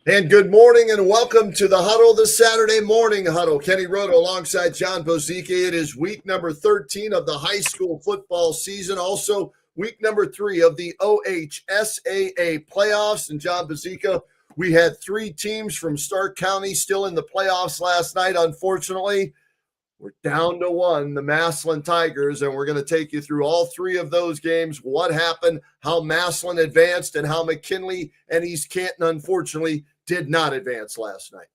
And good morning and welcome to the Huddle, the Saturday morning Huddle. Kenny Roto alongside John Bozike. It is week number 13 of the high school football season. Also, week number 3 of the OHSAA playoffs. And John Bozike, we had 3 teams from Stark County still in the playoffs last night. Unfortunately, we're down to 1, the Massillon Tigers, and we're going to take you through all 3 of those games, what happened, how Massillon advanced, and how McKinley and East Canton, unfortunately, did not advance last night.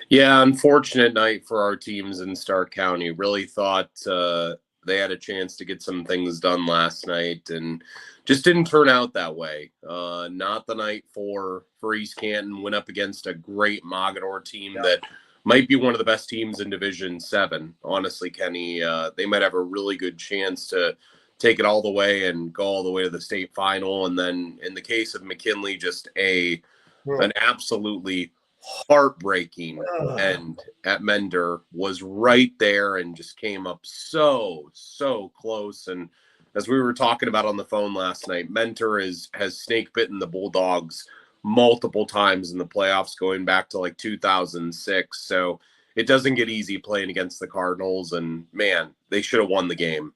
Yeah, unfortunate night for our teams in Stark County. Really thought they had a chance to get some things done last night and just didn't turn out that way. Not the night for East Canton. Went up against a great Mogadore team that might be one of the best teams in Division 7. Honestly, Kenny, they might have a really good chance to take it all the way and go all the way to the state final. And then in the case of McKinley, just an absolutely heartbreaking end at Mender. Was right there and just came up so close. And as we were talking about on the phone last night, Mentor has snake bitten the Bulldogs multiple times in the playoffs going back to like 2006. So it doesn't get easy playing against the Cardinals, and man, they should have won the game.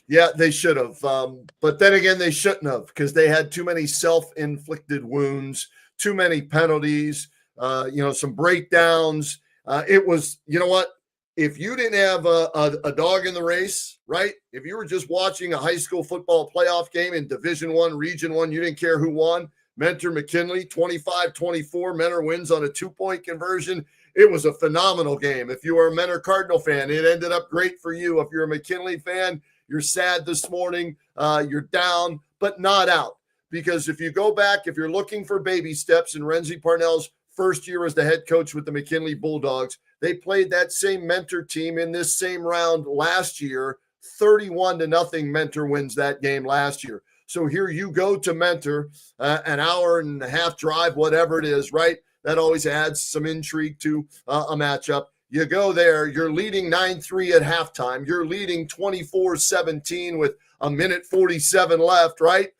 Yeah, they should have. But then again, they shouldn't have, because they had too many self-inflicted wounds, too many penalties, some breakdowns. It was, you know what? If you didn't have a dog in the race, right? If you were just watching a high school football playoff game in Division 1, Region 1, you didn't care who won. Mentor McKinley, 25-24. Mentor wins on a 2-point conversion. It was a phenomenal game. If you are a Mentor Cardinal fan, it ended up great for you. If you're a McKinley fan, you're sad this morning. You're down, but not out. Because if you go back, if you're looking for baby steps in Renzi Parnell's first year as the head coach with the McKinley Bulldogs, they played that same Mentor team in this same round last year. 31-0 Mentor wins that game last year. So here you go to Mentor, an hour and a half drive, whatever it is, right? That always adds some intrigue to a matchup. You go there, you're leading 9-3 at halftime. You're leading 24-17 with a minute 47 left, right?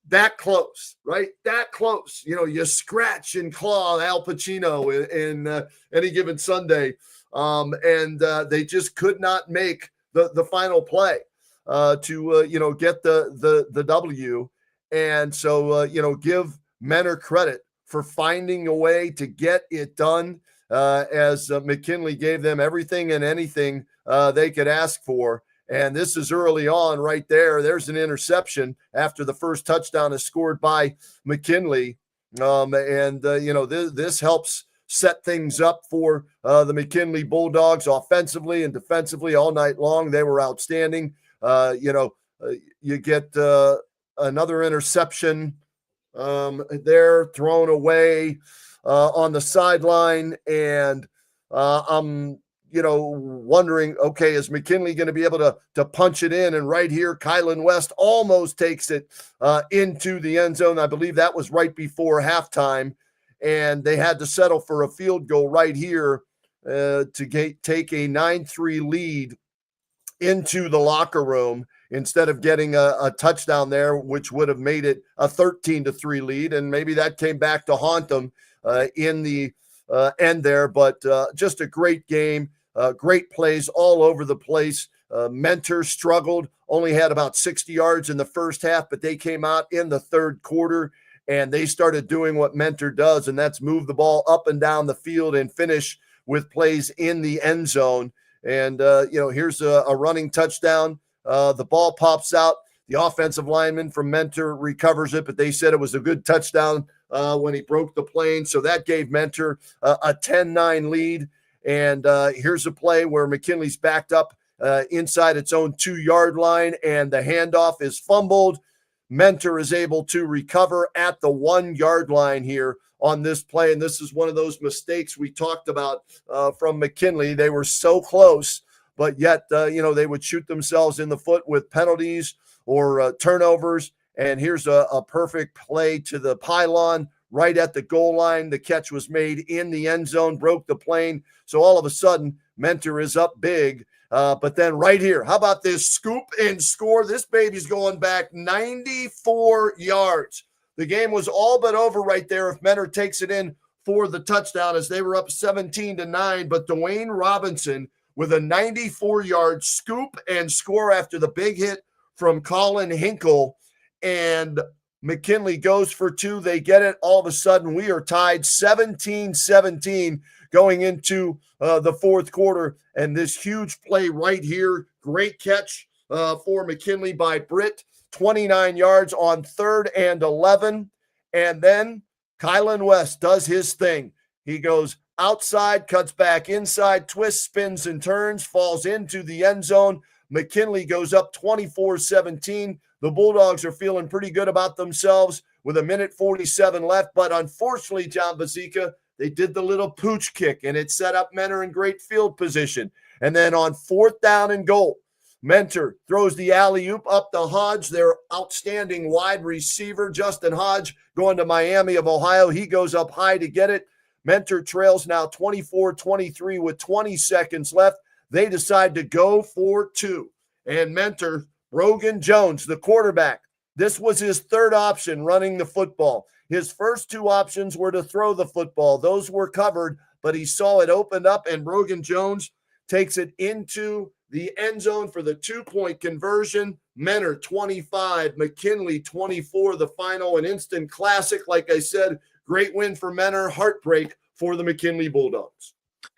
That close, right? That close. You scratch and claw Al Pacino in any given Sunday. And they just could not make the final play to get the W. And so, give Mentor credit for finding a way to get it done, as McKinley gave them everything and anything they could ask for. And this is early on right there. There's an interception after the first touchdown is scored by McKinley. This helps set things up for the McKinley Bulldogs offensively and defensively all night long. They were outstanding. You get another interception there thrown away on the sideline. And I'm wondering, okay, is McKinley going to be able to punch it in? And right here, Kylan West almost takes it into the end zone. I believe that was right before halftime. And they had to settle for a field goal right here to take a 9-3 lead into the locker room instead of getting a touchdown there, which would have made it a 13-3 lead. And maybe that came back to haunt them in the end there. But just a great game, great plays all over the place. Mentor struggled, only had about 60 yards in the first half, but they came out in the third quarter and they started doing what Mentor does, and that's move the ball up and down the field and finish with plays in the end zone. And, here's a running touchdown. The ball pops out. The offensive lineman from Mentor recovers it, but they said it was a good touchdown when he broke the plane. So that gave Mentor a 10-9 lead. And here's a play where McKinley's backed up inside its own 2-yard line, and the handoff is fumbled. Mentor is able to recover at the 1-yard line here on this play. And this is one of those mistakes we talked about from McKinley. They were so close, but yet, they would shoot themselves in the foot with penalties or turnovers. And here's a perfect play to the pylon right at the goal line. The catch was made in the end zone, broke the plane. So all of a sudden, Mentor is up big. But then right here, how about this scoop and score? This baby's going back 94 yards. The game was all but over right there if Mentor takes it in for the touchdown as they were up 17-9. But Dwayne Robinson with a 94-yard scoop and score after the big hit from Colin Hinkle. And McKinley goes for two. They get it. All of a sudden, we are tied 17-17 going into the fourth quarter. And this huge play right here, great catch for McKinley by Britt, 29 yards on 3rd and 11. And then Kylan West does his thing. He goes outside, cuts back inside, twists, spins, and turns, falls into the end zone. McKinley goes up 24-17. The Bulldogs are feeling pretty good about themselves with 1:47 left. But unfortunately, John Bazika, they did the little pooch kick, and it set up Mentor in great field position. And then on 4th down and goal, Mentor throws the alley-oop up to Hodge, their outstanding wide receiver. Justin Hodge going to Miami of Ohio. He goes up high to get it. Mentor trails now 24-23 with 20 seconds left. They decide to go for two. And Mentor, Brogan Jones, the quarterback, this was his third option running the football. His first two options were to throw the football. Those were covered, but he saw it opened up, and Brogan Jones takes it into the end zone for the 2-point conversion. Mentor 25, McKinley 24, the final, an instant classic. Like I said, great win for Mentor, heartbreak for the McKinley Bulldogs.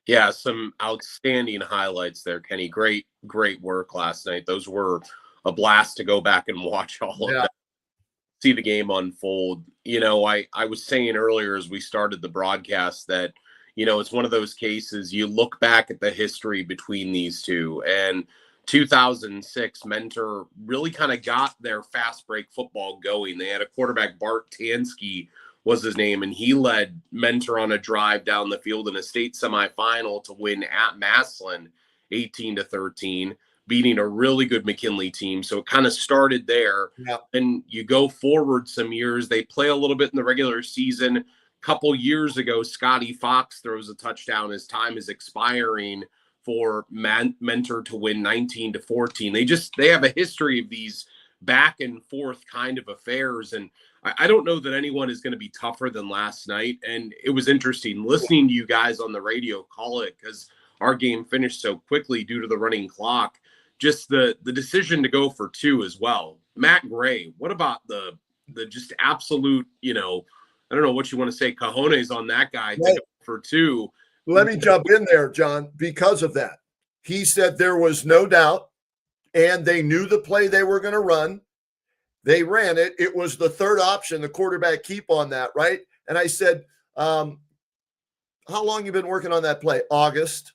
Yeah, some outstanding highlights there, Kenny. Great work last night. Those were a blast to go back and watch all of that, see the game unfold. You know, I was saying earlier as we started the broadcast that, you know, it's one of those cases you look back at the history between these two, and 2006 Mentor really kind of got their fast break football going. They had a quarterback, Bart Tansky was his name, and he led Mentor on a drive down the field in a state semifinal to win at Massillon 18-13, beating a really good McKinley team. So it kind of started there. Yeah. And you go forward some years, they play a little bit in the regular season. Couple years ago, Scotty Fox throws a touchdown. His time is expiring for Mentor to win 19-14. They have a history of these back and forth kind of affairs. And I don't know that anyone is going to be tougher than last night. And it was interesting listening to you guys on the radio call it, because our game finished so quickly due to the running clock. Just the decision to go for two as well. Matt Gray, what about the just absolute, you know, I don't know what you want to say, cojones on that guy to go for two. Let me jump in there, John, because of that. He said there was no doubt, and they knew the play they were going to run. They ran it. It was the third option, the quarterback keep on that, right? And I said, how long you been working on that play? August.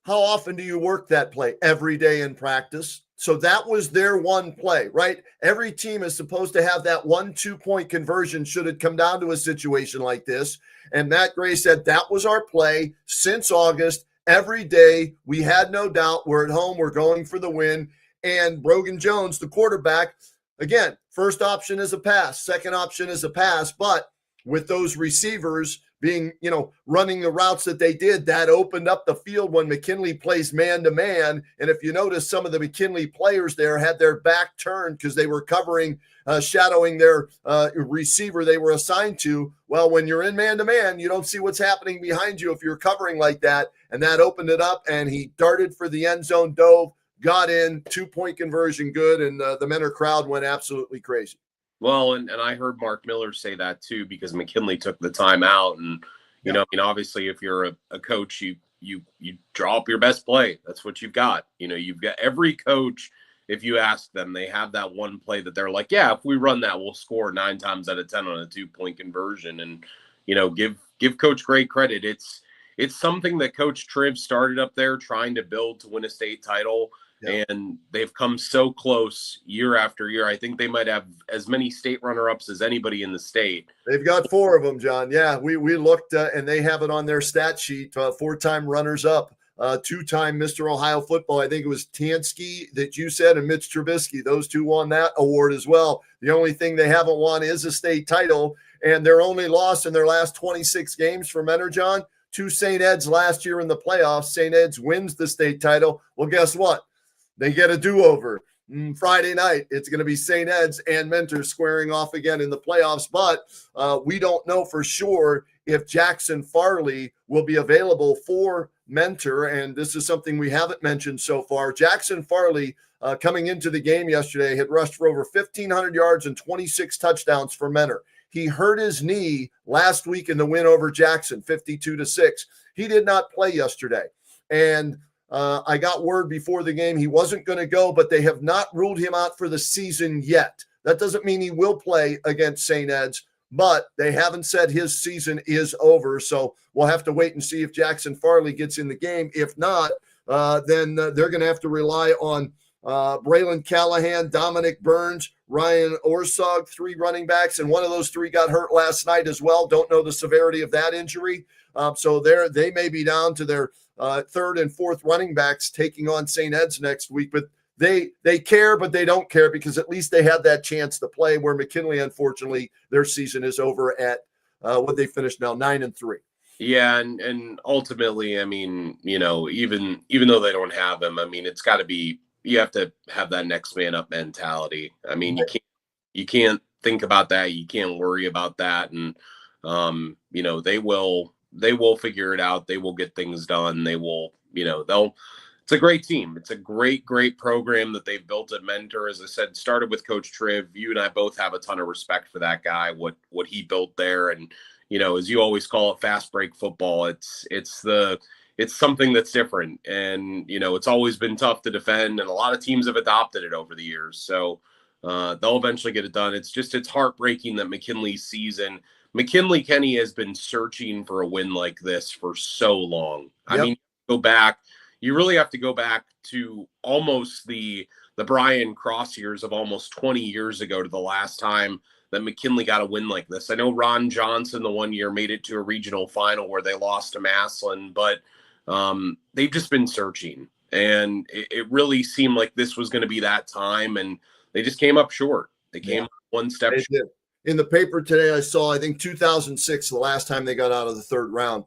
How often do you work that play? Every day in practice. So that was their one play, right? Every team is supposed to have that 1-2-point conversion should it come down to a situation like this. And Matt Gray said that was our play since August. Every day, we had no doubt. We're at home. We're going for the win. And Brogan Jones, the quarterback, again, first option is a pass. Second option is a pass. But with those receivers being, you know, running the routes that they did, that opened up the field when McKinley plays man-to-man. And if you notice, some of the McKinley players there had their back turned because they were covering, shadowing their receiver they were assigned to. Well, when you're in man-to-man, you don't see what's happening behind you if you're covering like that. And that opened it up, and he darted for the end zone, dove, got in, 2-point conversion, good, and the Mentor crowd went absolutely crazy. Well, and I heard Mark Miller say that too, because McKinley took the time out. And, you know, I mean, obviously if you're a coach, you draw up your best play. That's what you've got. You know, you've got every coach, if you ask them, they have that one play that they're like, yeah, if we run that, we'll score 9 times out of 10 on a 2-point conversion. And, you know, give Coach great credit. It's something that Coach Tribb started up there trying to build to win a state title. Yeah. And they've come so close year after year. I think they might have as many state runner-ups as anybody in the state. They've got 4 of them, John. Yeah, we looked, and they have it on their stat sheet, 4-time runners-up, 2-time Mr. Ohio football. I think it was Tansky that you said and Mitch Trubisky. Those 2 won that award as well. The only thing they haven't won is a state title, and their only loss in their last 26 games for Mentor, John, to St. Ed's last year in the playoffs. St. Ed's wins the state title. Well, guess what? They get a do-over. Friday night, it's going to be St. Ed's and Mentor squaring off again in the playoffs, but we don't know for sure if Jackson Farley will be available for Mentor. And this is something we haven't mentioned so far. Jackson Farley, coming into the game yesterday, had rushed for over 1,500 yards and 26 touchdowns for Mentor. He hurt his knee last week in the win over Jackson, 52-6. He did not play yesterday. And I got word before the game he wasn't going to go, but they have not ruled him out for the season yet. That doesn't mean he will play against St. Ed's, but they haven't said his season is over. So we'll have to wait and see if Jackson Farley gets in the game. If not, then they're going to have to rely on Braylon Callahan, Dominic Burns, Ryan Orsog, 3 running backs, and one of those 3 got hurt last night as well. Don't know the severity of that injury. So they may be down to their 3rd and 4th running backs taking on St. Ed's next week. But they care, but they don't care because at least they had that chance to play, where McKinley, unfortunately, their season is over at what they finished now, 9-3. Yeah, and ultimately, I mean, even though they don't have him, I mean, it's got to be, you have to have that next man up mentality. I mean, you can't think about that. You can't worry about that. And, they will figure it out. They will get things done. They will, it's a great team. It's a great program that they've built at Mentor. As I said, started with Coach Triv. You and I both have a ton of respect for that guy, what he built there. And, as you always call it, fast break football. It's something that's different. And, it's always been tough to defend, and a lot of teams have adopted it over the years. So they'll eventually get it done. It's heartbreaking that McKinley Kenny has been searching for a win like this for so long. Yep. I mean, you really have to go back to almost the Brian Cross years of almost 20 years ago to the last time that McKinley got a win like this. I know Ron Johnson the one year made it to a regional final where they lost to Massillon, but they've just been searching, and it really seemed like this was going to be that time, and they just came up short. They came up one step short. In the paper today, I saw, I think 2006, the last time they got out of the 3rd round.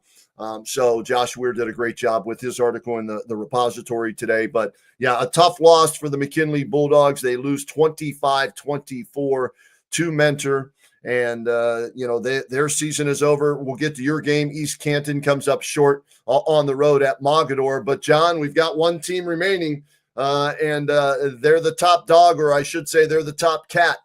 So Josh Weir did a great job with his article in the repository today. But yeah, a tough loss for the McKinley Bulldogs. They lose 25-24 to Mentor. And, their season is over. We'll get to your game. East Canton comes up short on the road at Mogadore. But, John, we've got one team remaining, and they're the top dog, or I should say they're the top cat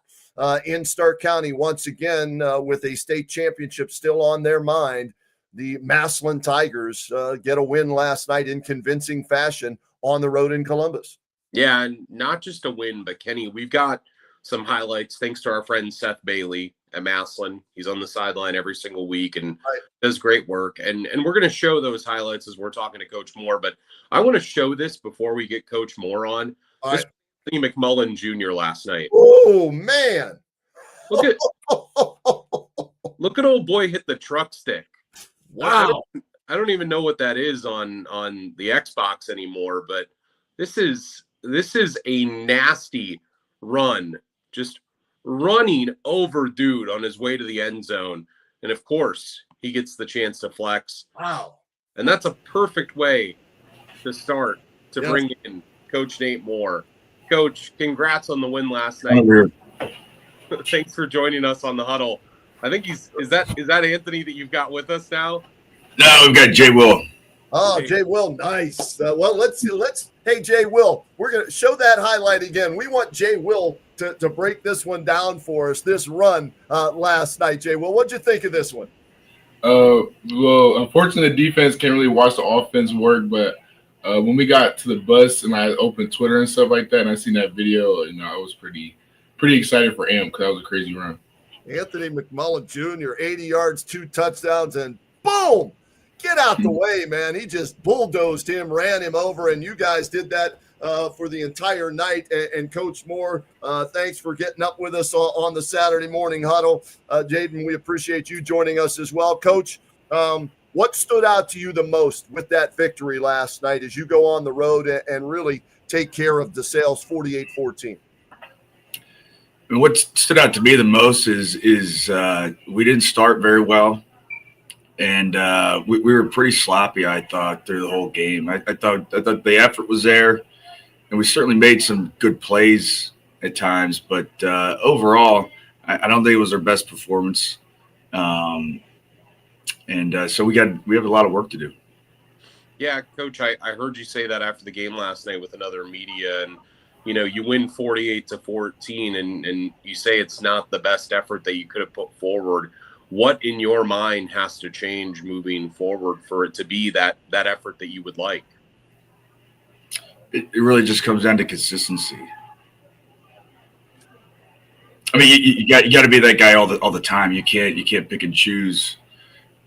in Stark County once again, with a state championship still on their mind. The Massillon Tigers get a win last night in convincing fashion on the road in Columbus. Yeah, and not just a win, but Kenny, we've got some highlights thanks to our friend Seth Bailey at Massillon. He's on the sideline every single week and does great work. And we're going to show those highlights as we're talking to Coach Moore. But I want to show this before we get Coach Moore on. This Anthony McMullen Jr. last night. Oh, man. Look at old boy hit the truck stick. Wow. I don't even know what that is on the Xbox anymore, but this is a nasty run, just running over dude on his way to the end zone. And of course, he gets the chance to flex. Wow. And that's a perfect way to start to bring in Coach Nate Moore. Coach, congrats on the win last night. Thanks for joining us on the Huddle. I think is that Anthony that you've got with us now? No, we've got Jay Will. Oh, Jay Will, nice. Well, let's. Hey, Jay Will, we're gonna show that highlight again. We want Jay Will to break this one down for us. This run last night, Jay Will. What'd you think of this one? Well, unfortunately, the defense can't really watch the offense work. But when we got to the bus and I opened Twitter and stuff like that, and I seen that video, I was pretty excited for him because that was a crazy run. Anthony McMullen Jr., 80 yards, 2 touchdowns, and boom! Get out the way, man. He just bulldozed him, ran him over, and you guys did that for the entire night. And Coach Moore, thanks for getting up with us on the Saturday morning huddle. Jaden, we appreciate you joining us as well. Coach, what stood out to you the most with that victory last night as you go on the road and really take care of DeSales 48-14? What stood out to me the most is we didn't start very well. And we were pretty sloppy, I thought, through the whole game. I thought the effort was there, and we certainly made some good plays at times. But overall, I don't think it was our best performance. And And so we have a lot of work to do. Yeah, Coach, I heard you say that after the game last night with another media, and you win 48-14, and you say it's not the best effort that you could have put forward. What in your mind has to change moving forward for it to be that effort that you would like? It really just comes down to consistency. I mean, you got to be that guy all the time. You can't pick and choose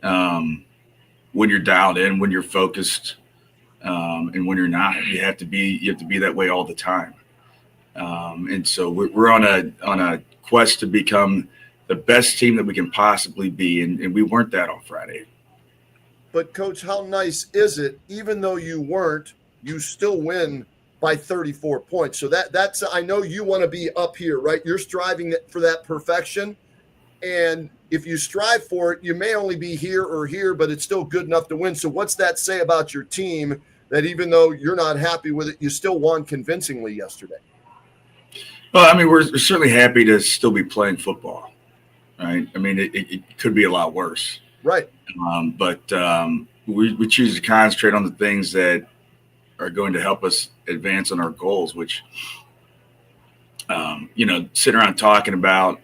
when you're dialed in, when you're focused, and when you're not. You have to be that way all the time. And so we're on a quest to become the best team that we can possibly be, and we weren't that on Friday. But Coach, how nice is it? Even though you weren't, you still win by 34 points. So that's I know you want to be up here, right? You're striving for that perfection. And if you strive for it, you may only be here or here, but it's still good enough to win. So what's that say about your team that even though you're not happy with it, you still won convincingly yesterday? Well, I mean, we're certainly happy to still be playing football, right? I mean, it could be a lot worse. Right. But we choose to concentrate on the things that are going to help us advance on our goals, which, sitting around talking about,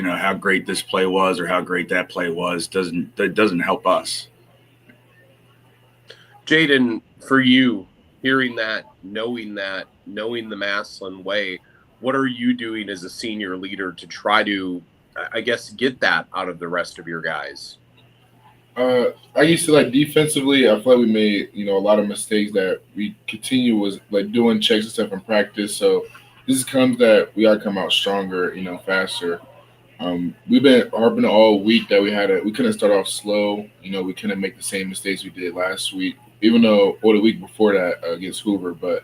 how great this play was or how great that play was doesn't help us. Jaden, for you, hearing that, knowing the Massillon way, what are you doing as a senior leader to try to, I guess, get that out of the rest of your guys? I used to defensively, I feel like we made, a lot of mistakes that we continue was doing checks and stuff in practice. So this comes that we gotta come out stronger, faster. We've been harping all week that we couldn't start off slow. We couldn't make the same mistakes we did last week, even though or the week before that against Hoover. But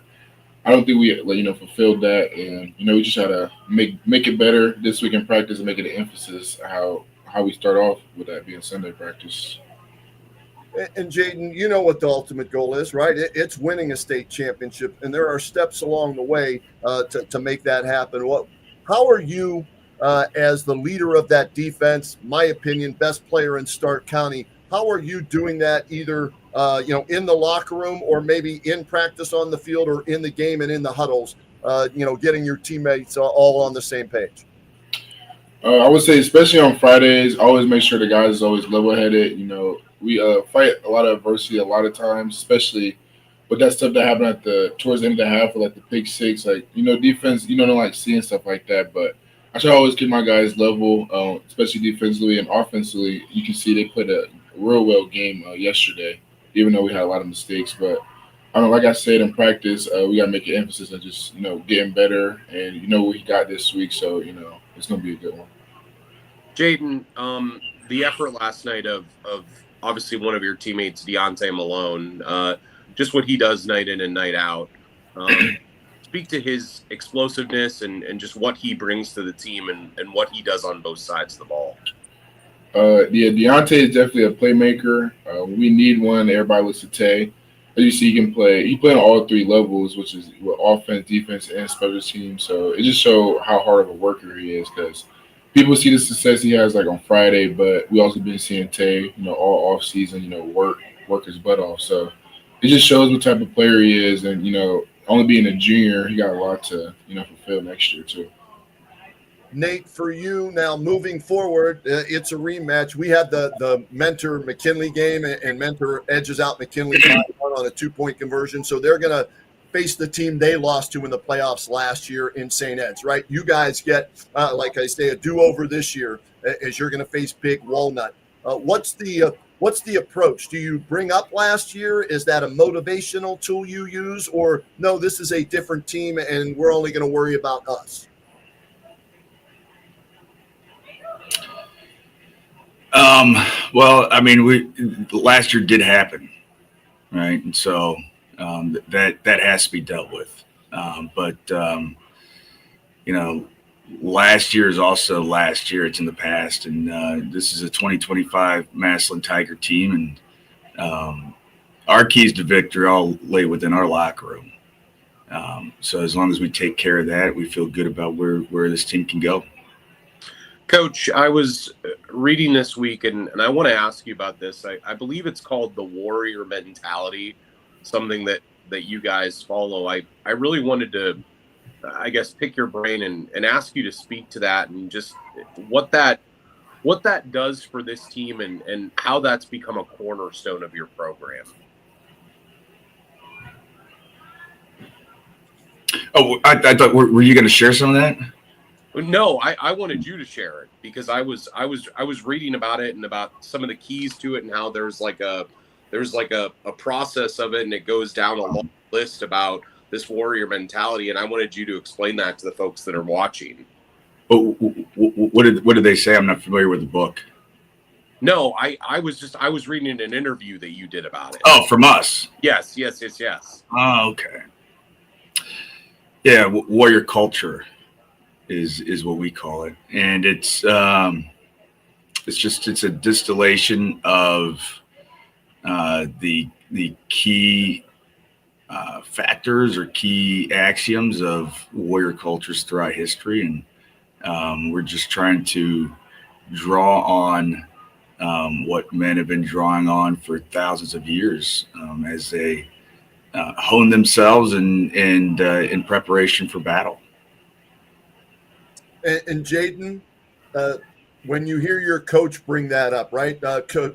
I don't think we fulfilled that, and we just try to make it better this week in practice and make it an emphasis how we start off with that being Sunday practice. And Jaden, you know what the ultimate goal is, right? It's winning a state championship, and there are steps along the way to make that happen. How are you as the leader of that defense? My opinion, best player in Stark County. How are you doing that? Either in the locker room or maybe in practice on the field or in the game and in the huddles. Getting your teammates all on the same page. I would say, especially on Fridays, always make sure the guys is always level-headed. We fight a lot of adversity a lot of times, especially with that stuff that happened towards the end of the half, with the pick six. Defense, don't like seeing stuff like that. But I try to always keep my guys level, especially defensively and offensively. You can see they played a real well game yesterday, even though we had a lot of mistakes. But like I said in practice, we got to make an emphasis on just getting better, and we got this week, so it's gonna be a good one. Jaden, the effort last night of obviously one of your teammates, Deontay Malone, just what he does night in and night out. Speak to his explosiveness and just what he brings to the team and what he does on both sides of the ball. Deontay is definitely a playmaker. We need one. Everybody looks at Tay. As you see, he can play. He played on all three levels, which is with offense, defense, and special teams. So it just shows how hard of a worker he is, because people see the success he has on Friday, but we also been seeing Tay, all off season, work his butt off. So it just shows what type of player he is, and only being a junior, he got a lot to fulfill next year too. Nate, for you now moving forward, it's a rematch. We had the Mentor McKinley game, and Mentor edges out McKinley on a 2-point conversion. So they're going to face the team they lost to in the playoffs last year in St. Ed's, right? You guys get, like I say, a do-over this year as you're going to face Big Walnut. What's the approach? Do you bring up last year? Is that a motivational tool you use? Or no, this is a different team and we're only going to worry about us? Well, I mean, last year did happen, right? And so that has to be dealt with. But last year is also last year. It's in the past, and this is a 2025 Massillon Tiger team, and our keys to victory all lay within our locker room. So as long as we take care of that, we feel good about where this team can go. Coach, I was reading this week, and I want to ask you about this. I believe it's called the warrior mentality, something that you guys follow. I really wanted to, I guess, pick your brain and ask you to speak to that, and just what that does for this team, and how that's become a cornerstone of your program. Oh, I thought were you going to share some of that? No, I wanted you to share it, because I was reading about it and about some of the keys to it, and how there's like a process of it, and it goes down a long list about this warrior mentality, and I wanted you to explain that to the folks that are watching. Oh, what did they say? I'm not familiar with the book. No, I was reading an interview that you did about it. Oh, from us. Yes. Oh, okay. Yeah, warrior culture is what we call it, and it's a distillation of the key factors or key axioms of warrior cultures throughout history, and we're just trying to draw on what men have been drawing on for thousands of years as they hone themselves and in preparation for battle. And Jaden, when you hear your coach bring that up, right?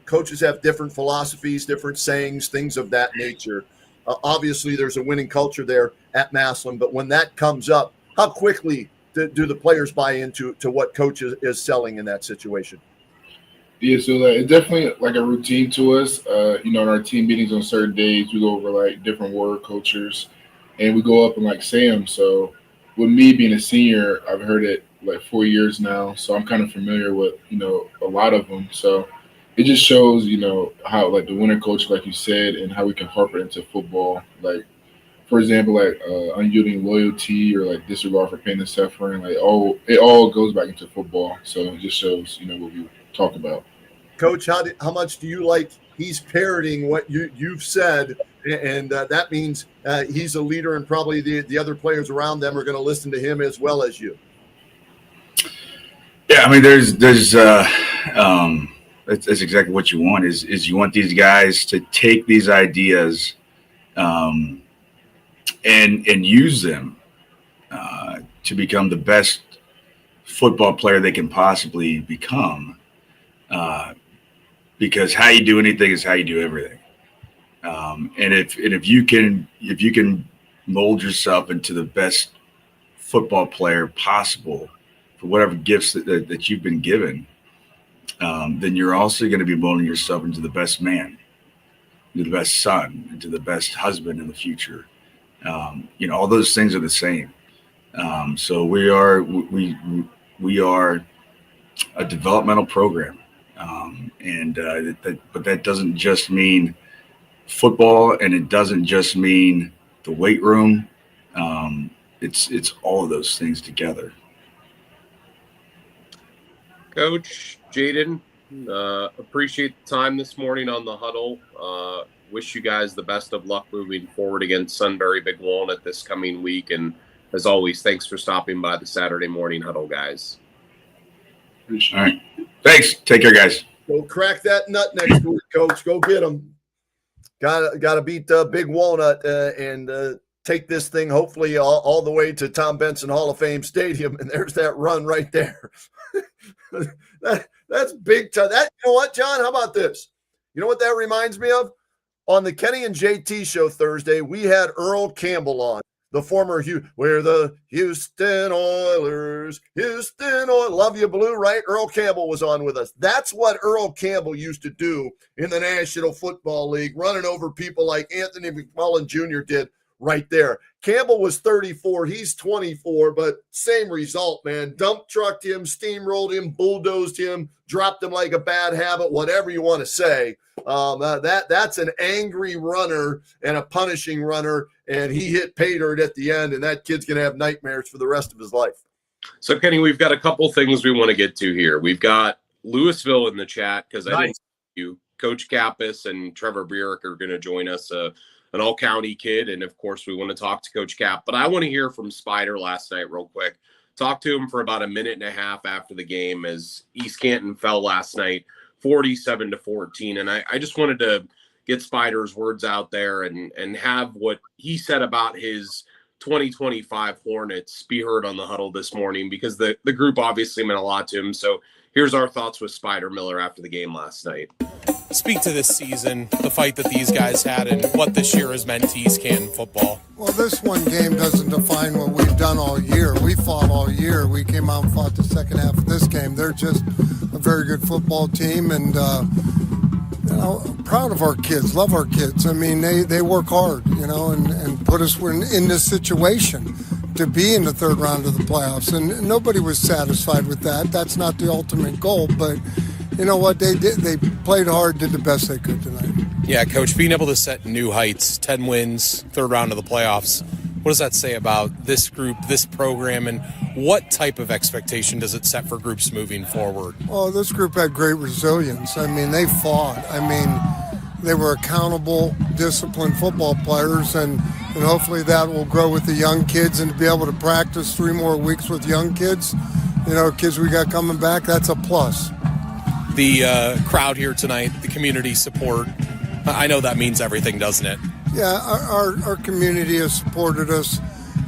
Coaches have different philosophies, different sayings, things of that nature. Obviously, there's a winning culture there at Massillon, but when that comes up, how quickly do the players buy into what coach is selling in that situation? Yeah, so it's definitely like a routine to us. In our team meetings on certain days, we go over like different warrior cultures, and we go up and like say them. So with me being a senior, I've heard it like 4 years now, so I'm kind of familiar with a lot of them. So it just shows how like the winner culture, like you said, and how we can harp it into football. Like for example, like unyielding loyalty or like disregard for pain and suffering. Like it all goes back into football. So it just shows what we talk about. Coach, how much do you like he's parroting what you've said, and that means he's a leader, and probably the other players around them are going to listen to him as well as you. Yeah, I mean, there's that's exactly what you want is you want these guys to take these ideas and use them to become the best football player they can possibly become. Because how you do anything is how you do everything. And if you can mold yourself into the best football player possible for whatever gifts that you've been given, then you're also going to be molding yourself into the best man, into the best son, into the best husband in the future. All those things are the same. So we are a developmental program. But that doesn't just mean football, and it doesn't just mean the weight room. It's all of those things together. Coach Jaden, appreciate the time this morning on the Huddle. Wish you guys the best of luck moving forward against Sunbury Big Walnut this coming week. And as always, thanks for stopping by the Saturday Morning Huddle, guys. All right. Thanks. Take care, guys. Go crack that nut next week, Coach. Go get them. Got to beat Big Walnut and take this thing hopefully all the way to Tom Benson Hall of Fame Stadium. And there's that run right there. That's big time. You know what, John? How about this? You know what that reminds me of? On the Kenny and JT show Thursday, we had Earl Campbell on. The former we're the Houston Oilers, love you blue, right? Earl Campbell was on with us. That's what Earl Campbell used to do in the National Football League, running over people like Anthony McMullen Jr. did right there. Campbell was 34, he's 24, but same result, man. Dump trucked him, steamrolled him, bulldozed him, dropped him like a bad habit, whatever you want to say. That's an angry runner and a punishing runner, and he hit pay dirt at the end, and that kid's going to have nightmares for the rest of his life. So, Kenny, we've got a couple things we want to get to here. We've got Louisville in the chat because I didn't see you. Coach Kappas and Trevor Burek are going to join us, an all-county kid, and, of course, we want to talk to Coach Cap. But I want to hear from Spider last night real quick. Talked to him for about a minute and a half after the game as East Canton fell last night, 47-14. And I just wanted to get Spider's words out there and have what he said about his 2025 Hornets be heard on the Huddle this morning, because the group obviously meant a lot to him. So here's our thoughts with Spider Miller after the game last night. Speak to this season, the fight that these guys had, and what this year has meant to East Canton football. Well, this one game doesn't define what we've done all year. We fought all year. We came out and fought the second half of this game. They're just a very good football team, and proud of our kids, love our kids. I mean, they work hard, and put us in this situation to be in the third round of the playoffs. And nobody was satisfied with that. That's not the ultimate goal, but you know what? They did. They played hard, did the best they could tonight. Yeah, Coach, being able to set new heights, 10 wins, third round of the playoffs, what does that say about this group, this program, and what type of expectation does it set for groups moving forward? Oh, this group had great resilience. I mean, they fought. I mean, they were accountable, disciplined football players, and hopefully that will grow with the young kids, and to be able to practice 3 more weeks with young kids, kids we got coming back, that's a plus. The crowd here tonight, the community support, I know that means everything, doesn't it? Yeah, our community has supported us,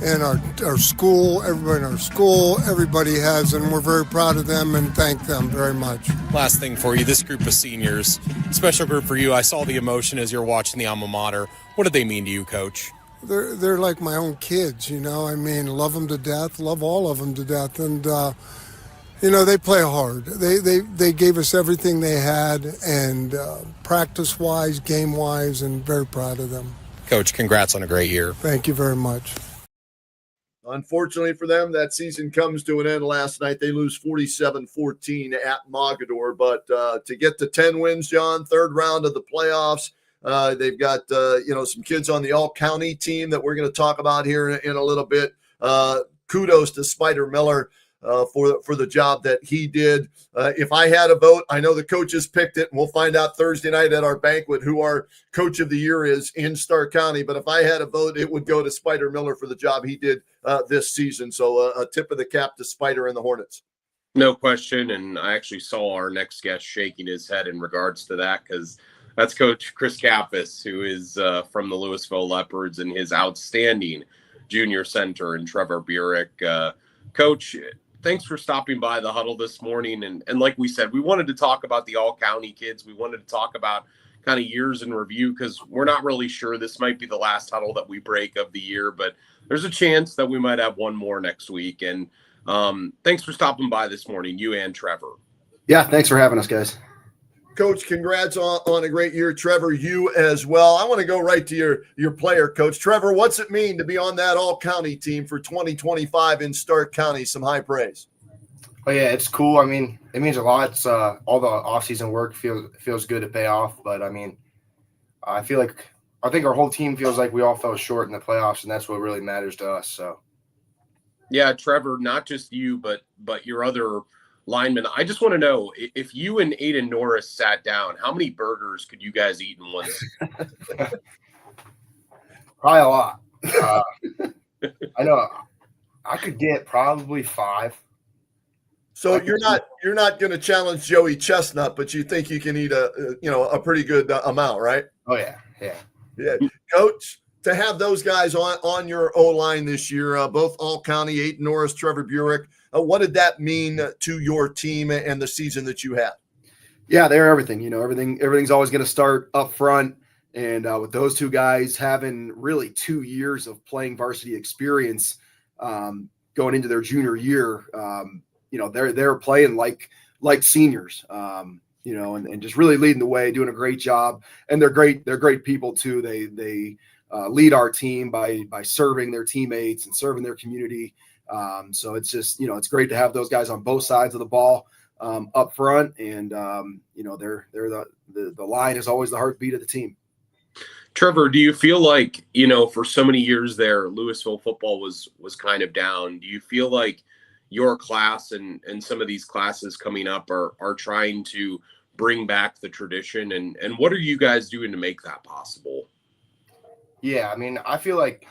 and our school, everybody in our school, everybody has, and we're very proud of them and thank them very much. Last thing for you, this group of seniors, special group for you. I saw the emotion as you're watching the alma mater. What did they mean to you, Coach? They're like my own kids, I mean, love them to death, love all of them to death, and they play hard. They gave us everything they had, and practice-wise, game-wise, and very proud of them. Coach, congrats on a great year. Thank you very much. Unfortunately for them, that season comes to an end last night. They lose 47-14 at Mogadore. But to get to 10 wins, John, third round of the playoffs, they've got some kids on the all-county team that we're going to talk about here in a little bit. Kudos to Spider Miller for the job that he did. If I had a vote, I know the coaches picked it, and we'll find out Thursday night at our banquet who our coach of the year is in Stark County. But if I had a vote, it would go to Spider Miller for the job he did this season. So a tip of the cap to Spider and the Hornets. No question. And I actually saw our next guest shaking his head in regards to that, because that's Coach Chris Kappas, who is from the Louisville Leopards, and his outstanding junior center, and Trevor Burek. Coach, thanks for stopping by the Huddle this morning. And like we said, we wanted to talk about the all-county kids. We wanted to talk about kind of years in review, because we're not really sure. This might be the last Huddle that we break of the year, but there's a chance that we might have one more next week. And thanks for stopping by this morning, you and Trevor. Yeah, thanks for having us, guys. Coach, congrats on a great year. Trevor, you as well. I want to go right to your player, Coach. Trevor, what's it mean to be on that all-county team for 2025 in Stark County? Some high praise. Oh, yeah, it's cool. I mean, it means a lot. It's all the off-season work feels good to pay off. But, I mean, I think our whole team feels like we all fell short in the playoffs, and that's what really matters to us. So, yeah, Trevor, not just you, but your other lineman. I just want to know, if you and Aiden Norris sat down, how many burgers could you guys eat in one day? Probably a lot. I know I could get probably 5. So you're not going to challenge Joey Chestnut, but you think you can eat a pretty good amount, right? Oh yeah. Coach, to have those guys on your O-line this year, both all-county, Aiden Norris, Trevor Burek, what did that mean to your team and the season that you had? Yeah, they're everything. Everything's always going to start up front. And with those two guys having really 2 years of playing varsity experience going into their junior year, they're playing like seniors, and just really leading the way, doing a great job. And they're great people too. They lead our team by serving their teammates and serving their community. So it's just, it's great to have those guys on both sides of the ball up front. And, they're the line is always the heartbeat of the team. Trevor, do you feel like, for so many years there, Louisville football was kind of down? Do you feel like your class and some of these classes coming up are trying to bring back the tradition? And what are you guys doing to make that possible? Yeah, I mean, I feel like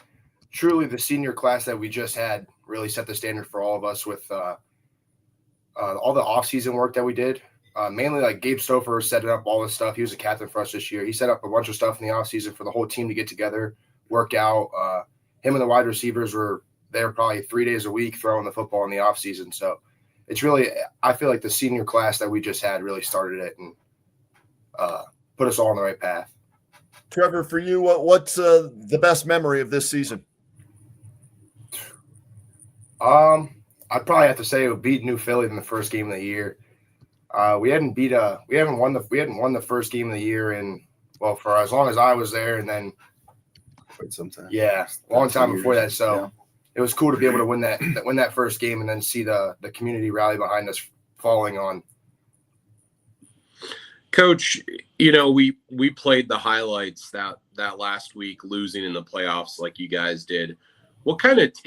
truly the senior class that we just had really set the standard for all of us with all the off-season work that we did. Mainly like Gabe Stouffer setting up all this stuff. He was a captain for us this year. He set up a bunch of stuff in the off-season for the whole team to get together, work out. Him and the wide receivers were there probably 3 days a week throwing the football in the off-season. So it's really, I feel like the senior class that we just had really started it and put us all on the right path. Trevor, for you, what's the best memory of this season? I'd probably have to say it would beat New Philly in the first game of the year. We hadn't won the first game of the year in, well, for as long as I was there, and then Quite some time. yeah, a long time before that. So Yeah. it was cool to be able to win that first game and then see the community rally behind us falling on. Coach, you know, we played the highlights that last week, losing in the playoffs like you guys did. What kind of, I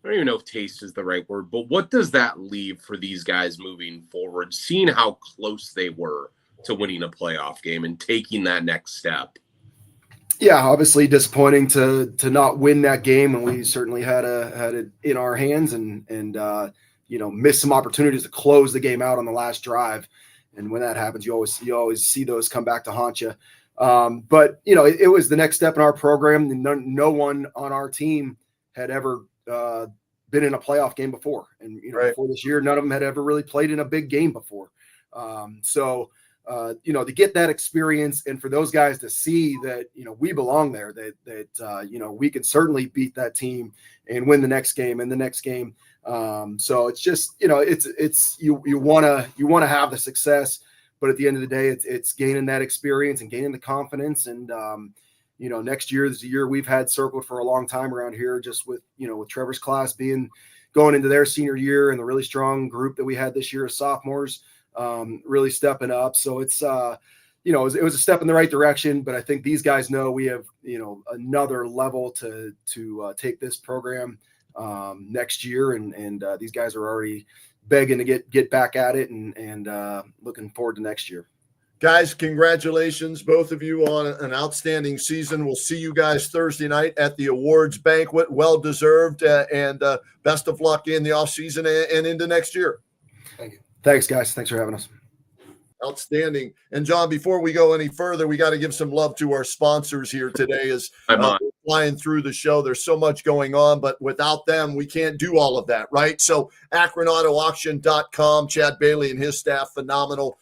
don't even know if taste is the right word, but what does that leave for these guys moving forward, seeing how close they were to winning a playoff game and taking that next step? Yeah, obviously disappointing to not win that game, and we certainly had it in our hands, and missed some opportunities to close the game out on the last drive. And when that happens, you always see those come back to haunt you. But it was the next step in our program. No one on our team had ever been in a playoff game before, and Right. before this year, none of them had ever really played in a big game before. To get that experience, and for those guys to see that we belong there, that we can certainly beat that team and win the next game and the next game. So it's just it's you want to have the success, but at the end of the day, it's gaining that experience and gaining the confidence. And next year is the year we've had circled for a long time around here, just with Trevor's class going into their senior year, and the really strong group that we had this year as sophomores really stepping up. So it's it was a step in the right direction, but I think these guys know we have another level to take this program next year, and these guys are already begging to get back at it, and looking forward to next year. Guys, congratulations, both of you, on an outstanding season. We'll see you guys Thursday night at the awards banquet. Well-deserved, and best of luck in the offseason and into next year. Thank you. Thanks, guys. Thanks for having us. Outstanding. And John, before we go any further, we got to give some love to our sponsors here today as we're flying through the show. There's so much going on, but without them, we can't do all of that, right? So AkronAutoAuction.com, Chad Bailey and his staff, phenomenal.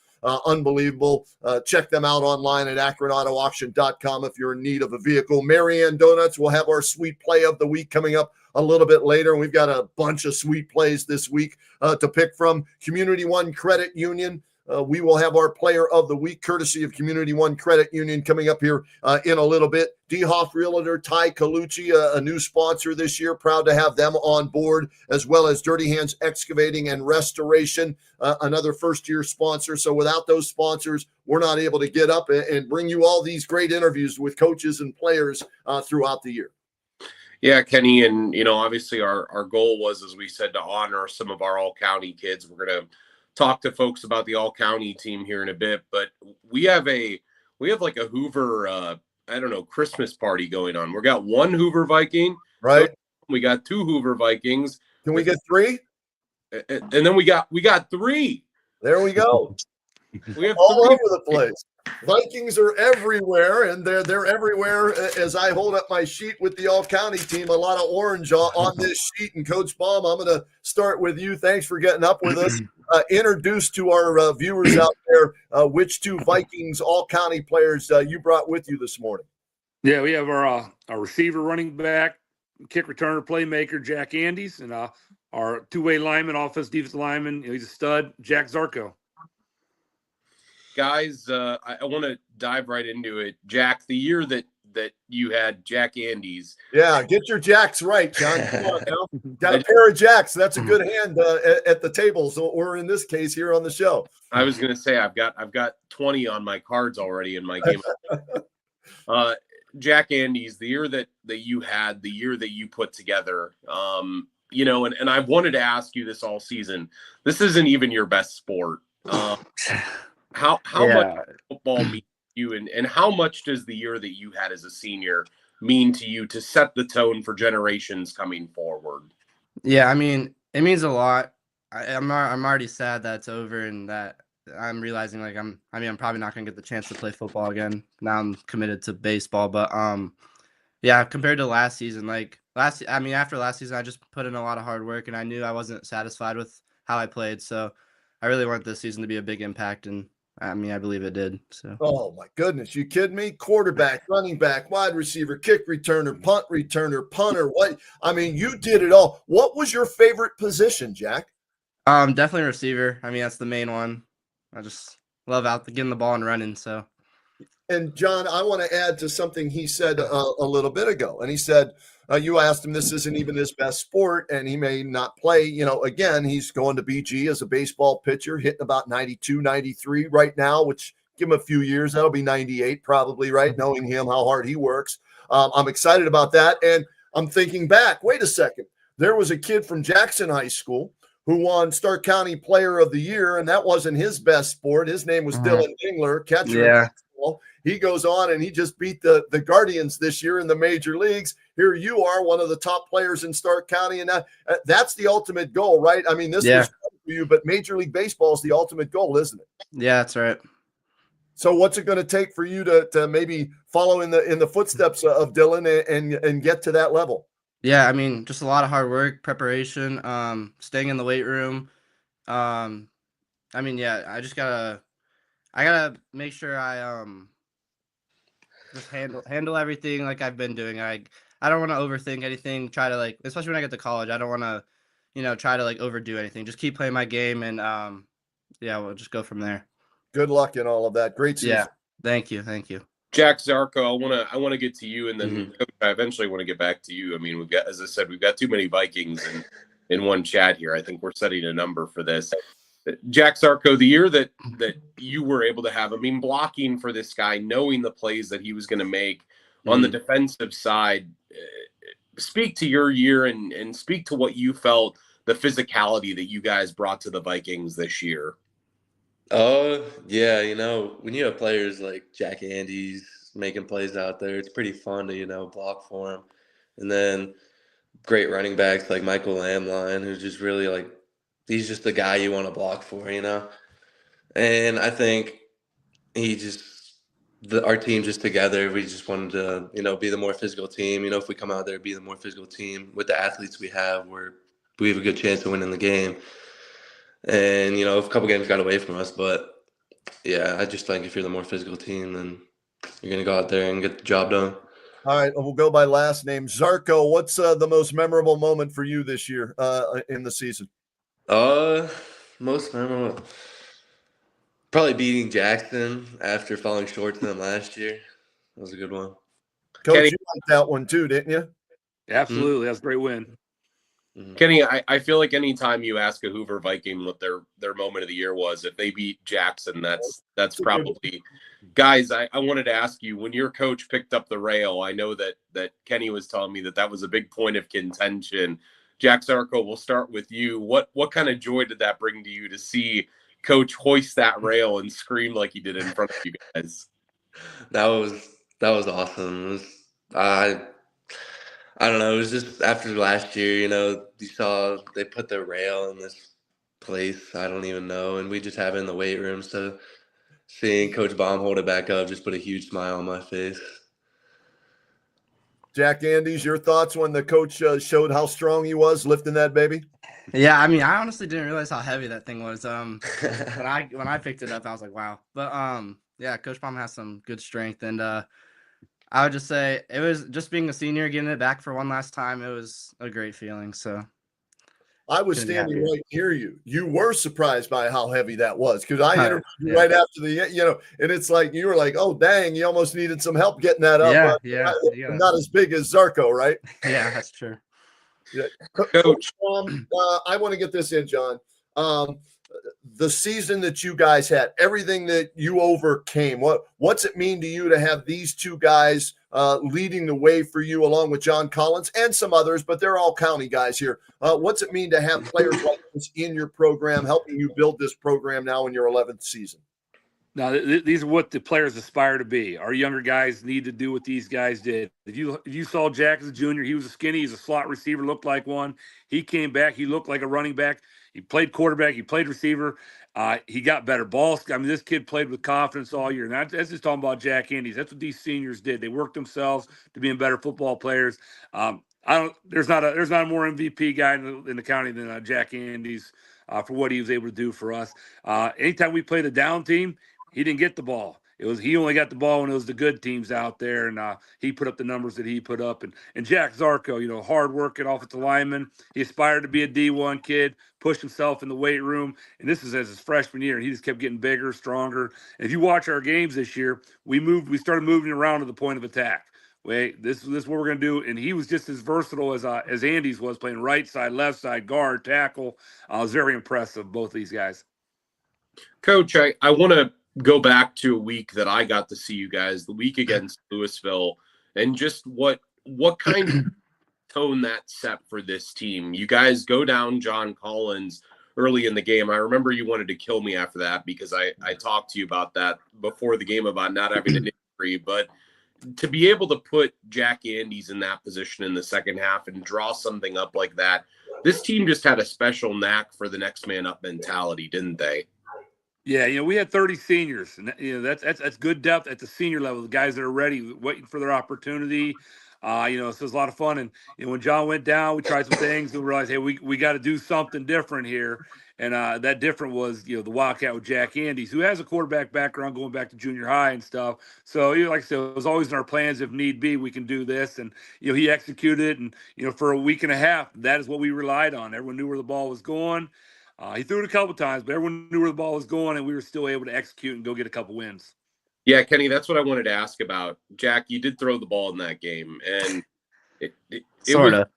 Unbelievable. Check them out online at AkronAutoAuction.com if you're in need of a vehicle. Marianne Donuts will have our sweet play of the week coming up a little bit later. And we've got a bunch of sweet plays this week to pick from. Community One Credit Union. We will have our player of the week, courtesy of Community One Credit Union, coming up here in a little bit. DeHoff Realtor, Ty Colucci, a new sponsor this year. Proud to have them on board, as well as Dirty Hands Excavating and Restoration, another first-year sponsor. So without those sponsors, we're not able to get up and bring you all these great interviews with coaches and players throughout the year. Yeah, Kenny, and obviously our goal was, as we said, to honor some of our all-county kids. We're going to talk to folks about the all-county team here in a bit, but we have like a Hoover Christmas party going on. We got one Hoover Viking, right? We got two Hoover Vikings. Can we get three? And then we got three. There we go. We have all three. over the place. Vikings are everywhere, and they're everywhere. As I hold up my sheet with the all-county team, a lot of orange on this sheet. And Coach Baum, I'm going to start with you. Thanks for getting up with us. Introduce to our viewers out there which two Vikings all-county players you brought with you this morning. Yeah, we have our receiver, running back, kick returner, playmaker, Jack Andes, and our two-way lineman, offensive defensive lineman. He's a stud, Jack Zarko. Guys, I want to dive right into it. Jack, the year that you had Jack Andes. Yeah, get your jacks right, John. Come on now. Got a pair of jacks. That's a good hand at the tables, or in this case here on the show. I was going to say I've got 20 on my cards already in my game. Jack Andes, the year that you had, the year that you put together, and I've wanted to ask you this all season. This isn't even your best sport. How much football means to you, and how much does the year that you had as a senior mean to you to set the tone for generations coming forward? Yeah, I mean, it means a lot. I'm already sad that it's over and that I'm realizing like I'm probably not gonna get the chance to play football again. Now I'm committed to baseball, but yeah, compared to last season, like after last season, I just put in a lot of hard work and I knew I wasn't satisfied with how I played, so I really want this season to be a big impact, and I mean, I believe it did. So. Oh my goodness, you kidding me? Quarterback, running back, wide receiver, kick returner, punt returner, punter. What? I mean, you did it all. What was your favorite position, Jack? Definitely receiver. I mean, that's the main one. I just love getting the ball and running. So. And John, I want to add to something he said a little bit ago. And he said, you asked him, this isn't even his best sport, and he may not play. You know, again, he's going to BG as a baseball pitcher, hitting about 92, 93 right now, which give him a few years. That'll be 98 probably, right? Knowing him, how hard he works. I'm excited about that. And I'm thinking back, wait a second. There was a kid from Jackson High School who won Stark County Player of the Year, and that wasn't his best sport. His name was Dylan Dingler, catcher. Yeah. He goes on and he just beat the Guardians this year in the major leagues. Here you are, one of the top players in Stark County, and that's the ultimate goal, right? I mean, this was fun for you, but Major League Baseball is the ultimate goal, isn't it? Yeah, that's right. So what's it going to take for you to maybe follow in the footsteps of Dylan and get to that level? Yeah, I mean, just a lot of hard work, preparation, staying in the weight room. I mean, yeah, I gotta make sure I just handle everything like I've been doing. I don't want to overthink anything. Try to like, especially when I get to college, I don't want to, try to like overdo anything. Just keep playing my game, and yeah, we'll just go from there. Good luck in all of that. Great season. Yeah, thank you. Jack Zarko, I want to get to you, and then Coach, I eventually want to get back to you. I mean, we've got too many Vikings in one chat here. I think we're setting a number for this. Jack Zarko, the year that you were able to have, I mean, blocking for this guy, knowing the plays that he was going to make on the defensive side, speak to your year and speak to what you felt, the physicality that you guys brought to the Vikings this year. Oh, yeah, when you have players like Jack Andes making plays out there, it's pretty fun to, block for him. And then great running backs like Michael Lamline, who's just really like, he's just the guy you want to block for, And I think our team just together, we just wanted to, be the more physical team. If we come out there, be the more physical team with the athletes we have, we have a good chance of winning the game. And, a couple games got away from us, but yeah, I just think if you're the more physical team, then you're going to go out there and get the job done. All right, we'll go by last name. Zarko, what's the most memorable moment for you this year in the season? Most memorable, probably beating Jackson after falling short to them last year. That was a good one. Coach, Kenny, you liked that one too, didn't you? Absolutely. That's a great win. Kenny, I feel like anytime you ask a Hoover Viking what their moment of the year was, if they beat Jackson, that's probably – guys, I wanted to ask you, when your coach picked up the rail, I know that Kenny was telling me that was a big point of contention. Jack Zarko, we'll start with you. What kind of joy did that bring to you to see Coach hoist that rail and scream like he did in front of you guys? That was awesome. I don't know. It was just after last year, you saw they put the rail in this place. I don't even know. And we just have it in the weight room. So seeing Coach Baum hold it back up just put a huge smile on my face. Jack Andes, your thoughts when the coach showed how strong he was lifting that baby? Yeah, I mean, I honestly didn't realize how heavy that thing was. When I picked it up, I was like, wow. But yeah, Coach Baum has some good strength, and I would just say it was just being a senior, getting it back for one last time. It was a great feeling. So I was standing right near you. You were surprised by how heavy that was because I interviewed you right after the, and it's like you were like, oh, dang, you almost needed some help getting that up. Yeah. Not as big as Zarko, right? Yeah, that's true. Yeah. Coach, I want to get this in, John. The season that you guys had, everything that you overcame, what's it mean to you to have these two guys leading the way for you along with John Collins and some others, but they're all county guys here. What's it mean to have players like this in your program, helping you build this program now in your 11th season? Now, these are what the players aspire to be. Our younger guys need to do what these guys did. If you saw Jack as a junior, he was a skinny. He's a slot receiver, looked like one. He came back. He looked like a running back. He played quarterback. He played receiver. He got better balls. I mean, this kid played with confidence all year. And that's just talking about Jack Andes. That's what these seniors did. They worked themselves to being better football players. There's not a more MVP guy in the county than Jack Andes for what he was able to do for us. Anytime we played a down team, he didn't get the ball. He only got the ball when it was the good teams out there, and he put up the numbers that he put up. And Jack Zarko, hard working offensive lineman. He aspired to be a D1 kid, pushed himself in the weight room, and this is as his freshman year, and he just kept getting bigger, stronger. And if you watch our games this year, we started moving around to the point of attack. This is what we're going to do. And he was just as versatile as Andy's was, playing right side, left side, guard, tackle. I was very impressive, both these guys. Coach, I want to go back to a week that I got to see you guys, the week against Louisville, and just what kind of tone that set for this team. You guys go down John Collins early in the game. I remember you wanted to kill me after that because I talked to you about that before the game about not having an injury, but to be able to put Jack Andes in that position in the second half and draw something up like that, this team just had a special knack for the next man up mentality, didn't they? Yeah, we had 30 seniors, and that's good depth at the senior level. The guys that are ready, waiting for their opportunity. So it was a lot of fun. And when John went down, we tried some things and we realized, hey, we got to do something different here. And that different was, the Wildcat with Jack Andes, who has a quarterback background going back to junior high and stuff. So, like I said, it was always in our plans. If need be, we can do this. And, he executed it. And, for a week and a half, that is what we relied on. Everyone knew where the ball was going. He threw it a couple times, but everyone knew where the ball was going, and we were still able to execute and go get a couple wins. Yeah, Kenny, that's what I wanted to ask about. Jack, you did throw the ball in that game, and it sort of.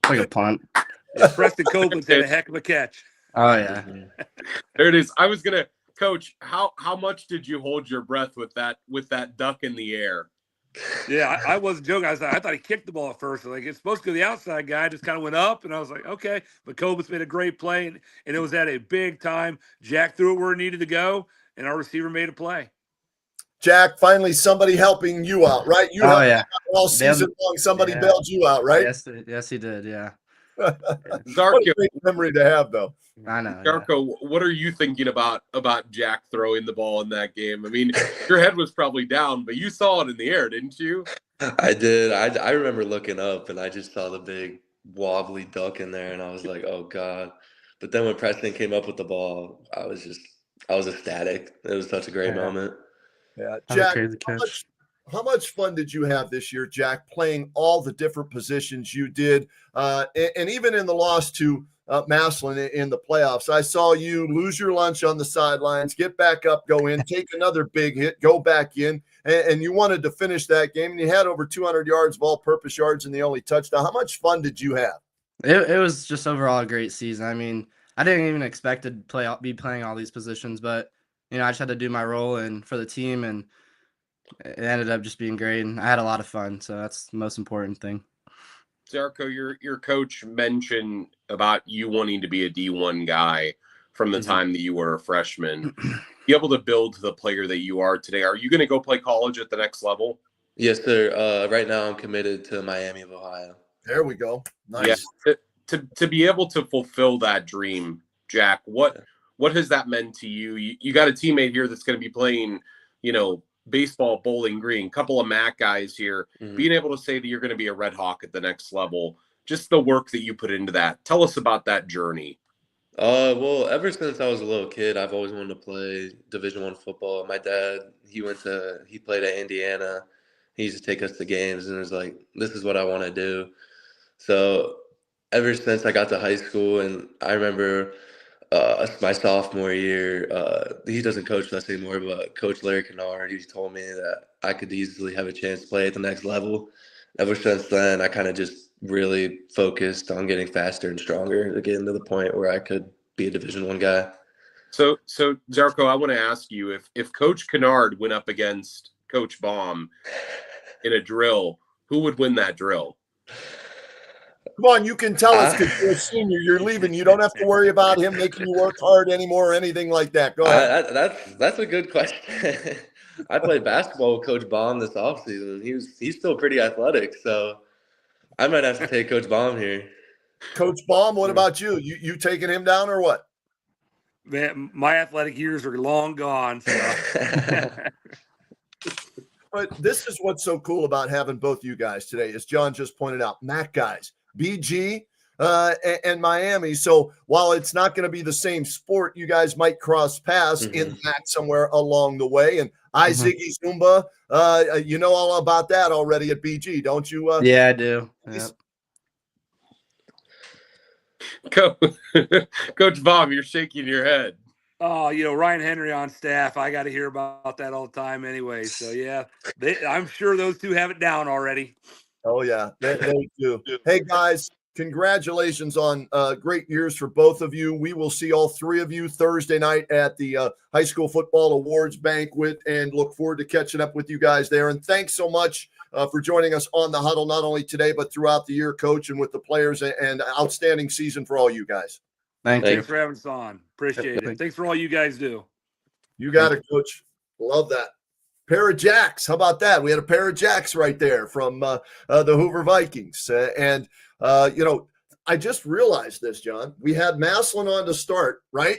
Like a punt. Yeah, Preston Copeland's had a heck of a catch. Oh, yeah. There it is. I was going to, Coach, how much did you hold your breath with that duck in the air? Yeah, I wasn't joking. I thought he kicked the ball at first. Like, it's supposed to go to the outside guy. Just kind of went up, and I was like, okay. But Copeland's made a great play, and it was at a big time. Jack threw it where it needed to go, and our receiver made a play. Jack, finally somebody helping you out, right? All season long, somebody bailed you out, right? Yes, he did, yeah. Zarko, what a great memory to have, though. I know. Zarko, what are you thinking about Jack throwing the ball in that game? I mean, your head was probably down, but you saw it in the air, didn't you? I did. I remember looking up and I just saw the big wobbly duck in there, and I was like, oh God. But then when Preston came up with the ball, I was ecstatic. It was such a great moment. Yeah, Jack, how much fun did you have this year, Jack, playing all the different positions you did? And even in the loss to Massillon in the playoffs, I saw you lose your lunch on the sidelines, get back up, go in, take another big hit, go back in, and you wanted to finish that game. And you had over 200 yards of all-purpose yards and the only touchdown. How much fun did you have? It was just overall a great season. I mean, I didn't even expect to be playing all these positions, but I just had to do my role and for the team, and it ended up just being great. And I had a lot of fun, so that's the most important thing. Zarko, your coach mentioned about you wanting to be a D1 guy from the time that you were a freshman. Be able to build to the player that you are today. Are you going to go play college at the next level? Yes, sir. Right now, I'm committed to Miami of Ohio. There we go. Nice. Yeah. To be able to fulfill that dream, Jack, what has that meant to you? You got a teammate here that's going to be playing, baseball, Bowling Green, couple of MAC guys here, being able to say that you're going to be a Red Hawk at the next level, just the work that you put into that. Tell us about that journey. Well, ever since I was a little kid, I've always wanted to play Division I football. My dad, he played at Indiana. He used to take us to games, and it was like, this is what I want to do. So ever since I got to high school, and I remember my sophomore year, he doesn't coach us anymore, but Coach Larry Kennard, he told me that I could easily have a chance to play at the next level. Ever since then, I kind of just really focused on getting faster and stronger to get to the point where I could be a Division I guy. So Zarko, I want to ask you, if Coach Kennard went up against Coach Baum in a drill, who would win that drill? Come on, you can tell us because you're a senior. You're leaving. You don't have to worry about him making you work hard anymore or anything like that. Go ahead. That's a good question. I played basketball with Coach Baum this offseason. He's still pretty athletic, so I might have to take Coach Baum here. Coach Baum, what about you? You taking him down or what? Man, my athletic years are long gone. So. But this is what's so cool about having both you guys today, as John just pointed out. MAC guys, BG and Miami. So while it's not going to be the same sport, you guys might cross paths in the MAC somewhere along the way. And Ziggy Zumba, you know all about that already at BG, don't you? Yeah, I do. Yep. Coach Bob, you're shaking your head. Oh, Ryan Henry on staff. I got to hear about that all the time anyway. So, yeah, I'm sure those two have it down already. Oh, yeah, they do. Hey, guys, congratulations on great years for both of you. We will see all three of you Thursday night at the High School Football Awards banquet and look forward to catching up with you guys there. And thanks so much for joining us on the Huddle, not only today, but throughout the year, Coach, and with the players, and outstanding season for all you guys. Thanks for having us on. Appreciate it. Thanks for all you guys do. You got it, Coach. Love that. Pair of Jacks. How about that? We had a pair of Jacks right there from the Hoover Vikings. I just realized this, John. We had Maslin on to start, right?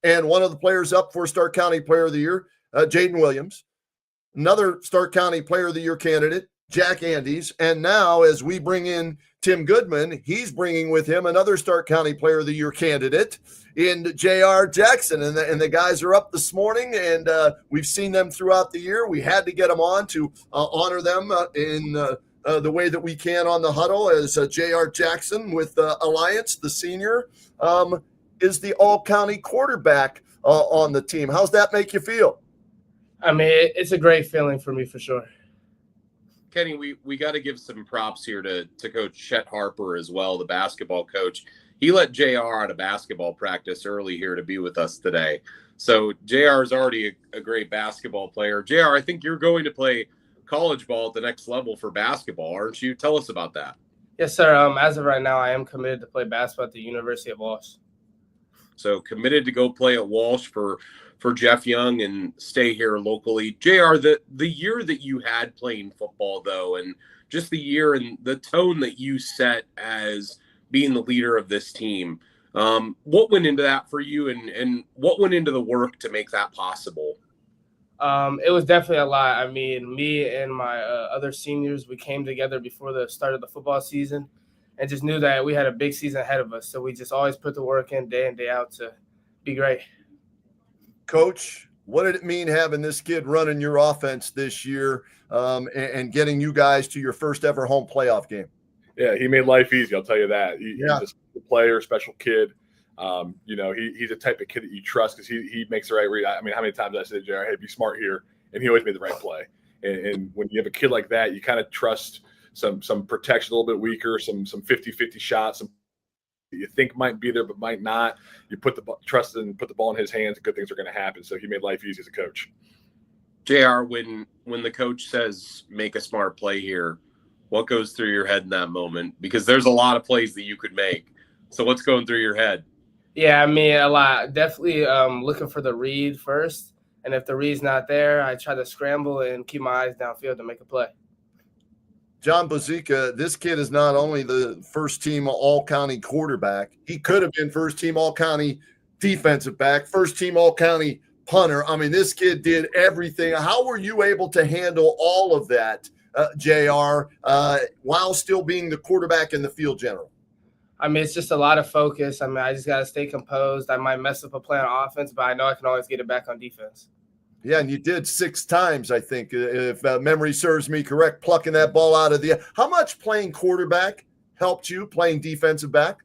And one of the players up for Stark County Player of the Year, Jaden Williams. Another Stark County Player of the Year candidate, Jack Andes. And now as we bring in Tim Goodman, he's bringing with him another Stark County Player of the Year candidate in J.R. Jackson. And the guys are up this morning, and we've seen them throughout the year. We had to get them on to honor them in the way that we can on the Huddle, as J.R. Jackson with Alliance, the senior, is the all-county quarterback on the team. How's that make you feel? I mean, it's a great feeling for me for sure. Kenny, we got to give some props here to Coach Chet Harper as well, the basketball coach. He let JR out of basketball practice early here to be with us today. So JR is already a great basketball player. JR, I think you're going to play college ball at the next level for basketball, aren't you? Tell us about that. Yes, sir. As of right now, I am committed to play basketball at the University of Walsh. So committed to go play at Walsh for Jeff Young and stay here locally. JR, the year that you had playing football, though, and just the year and the tone that you set as being the leader of this team, what went into that for you, and what went into the work to make that possible? It was definitely a lot. I mean, me and my other seniors, we came together before the start of the football season and just knew that we had a big season ahead of us. So we just always put the work in day out to be great. Coach, what did it mean having this kid running your offense this year and getting you guys to your first ever home playoff game? Yeah, he made life easy, I'll tell you that. He's a player, special kid. He's the type of kid that you trust because he makes the right read. I mean, how many times I said, Jared, hey, be smart here, and he always made the right play. And when you have a kid like that, you kind of trust some protection a little bit weaker, some 50-50 shots, some you think might be there but might not. You put the trust and put the ball in his hands, good things are going to happen. So he made life easy as a coach. JR, when the coach says make a smart play here, what goes through your head in that moment? Because there's a lot of plays that you could make. So what's going through your head? Yeah, I mean, a lot. Definitely looking for the read first. And if the read's not there, I try to scramble and keep my eyes downfield to make a play. John Bazika, this kid is not only the first-team all-county quarterback. He could have been first-team all-county defensive back, first-team all-county punter. I mean, this kid did everything. How were you able to handle all of that, JR, while still being the quarterback in the field general? I mean, it's just a lot of focus. I mean, I just got to stay composed. I might mess up a play on offense, but I know I can always get it back on defense. Yeah, and you did 6 times, I think, if memory serves me correct, plucking that ball out of the – how much playing quarterback helped you, playing defensive back?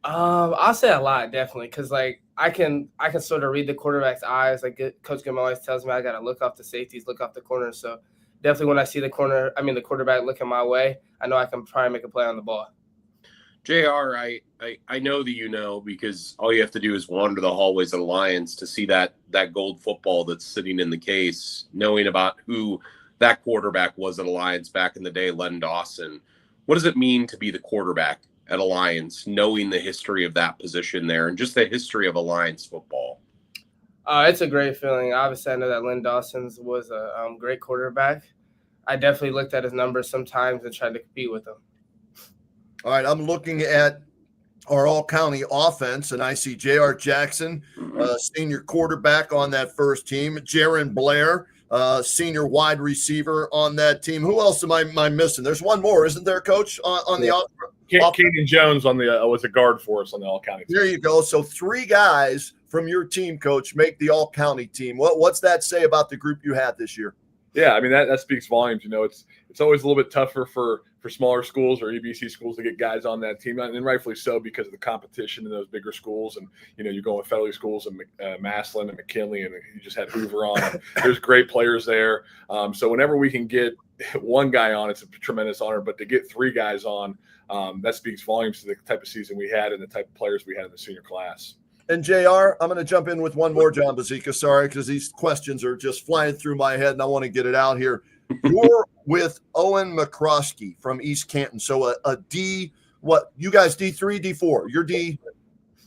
I'll say a lot, definitely, because, like, I can sort of read the quarterback's eyes. Like, Coach Gilman always tells me I got to look off the safeties, look off the corners. So, definitely when I see the quarterback looking my way, I know I can try and make a play on the ball. JR, I know that you know, because all you have to do is wander the hallways of Alliance to see that gold football that's sitting in the case, knowing about who that quarterback was at Alliance back in the day, Len Dawson. what does it mean to be the quarterback at Alliance, knowing the history of that position there and just the history of Alliance football? It's a great feeling. Obviously, I know that Lynn Dawson's was a great quarterback. I definitely looked at his numbers sometimes and tried to compete with him. All right, I'm looking at our all-county offense, and I see J.R. Jackson, senior quarterback on that first team, Jaron Blair, senior wide receiver on that team. Who else am I missing? There's one more, isn't there, Coach, on the offense? Keaton Jones on the was a guard for us on the all-county team. There you go. So 3 guys from your team, Coach, make the all-county team. What's that say about the group you had this year? Yeah, I mean that speaks volumes. You know, it's always a little bit tougher for smaller schools or EBC schools to get guys on that team, and rightfully so because of the competition in those bigger schools. And you know, you go with federally schools and Massillon and McKinley, and you just had Hoover on. There's great players there. So whenever we can get one guy on, it's a tremendous honor. But to get 3 guys on, that speaks volumes to the type of season we had and the type of players we had in the senior class. And JR, I'm going to jump in with one more, John Bazika. Sorry, because these questions are just flying through my head, and I want to get it out here. You're with Owen McCroskey from East Canton. So a D, what, you guys D3, D4? You're D?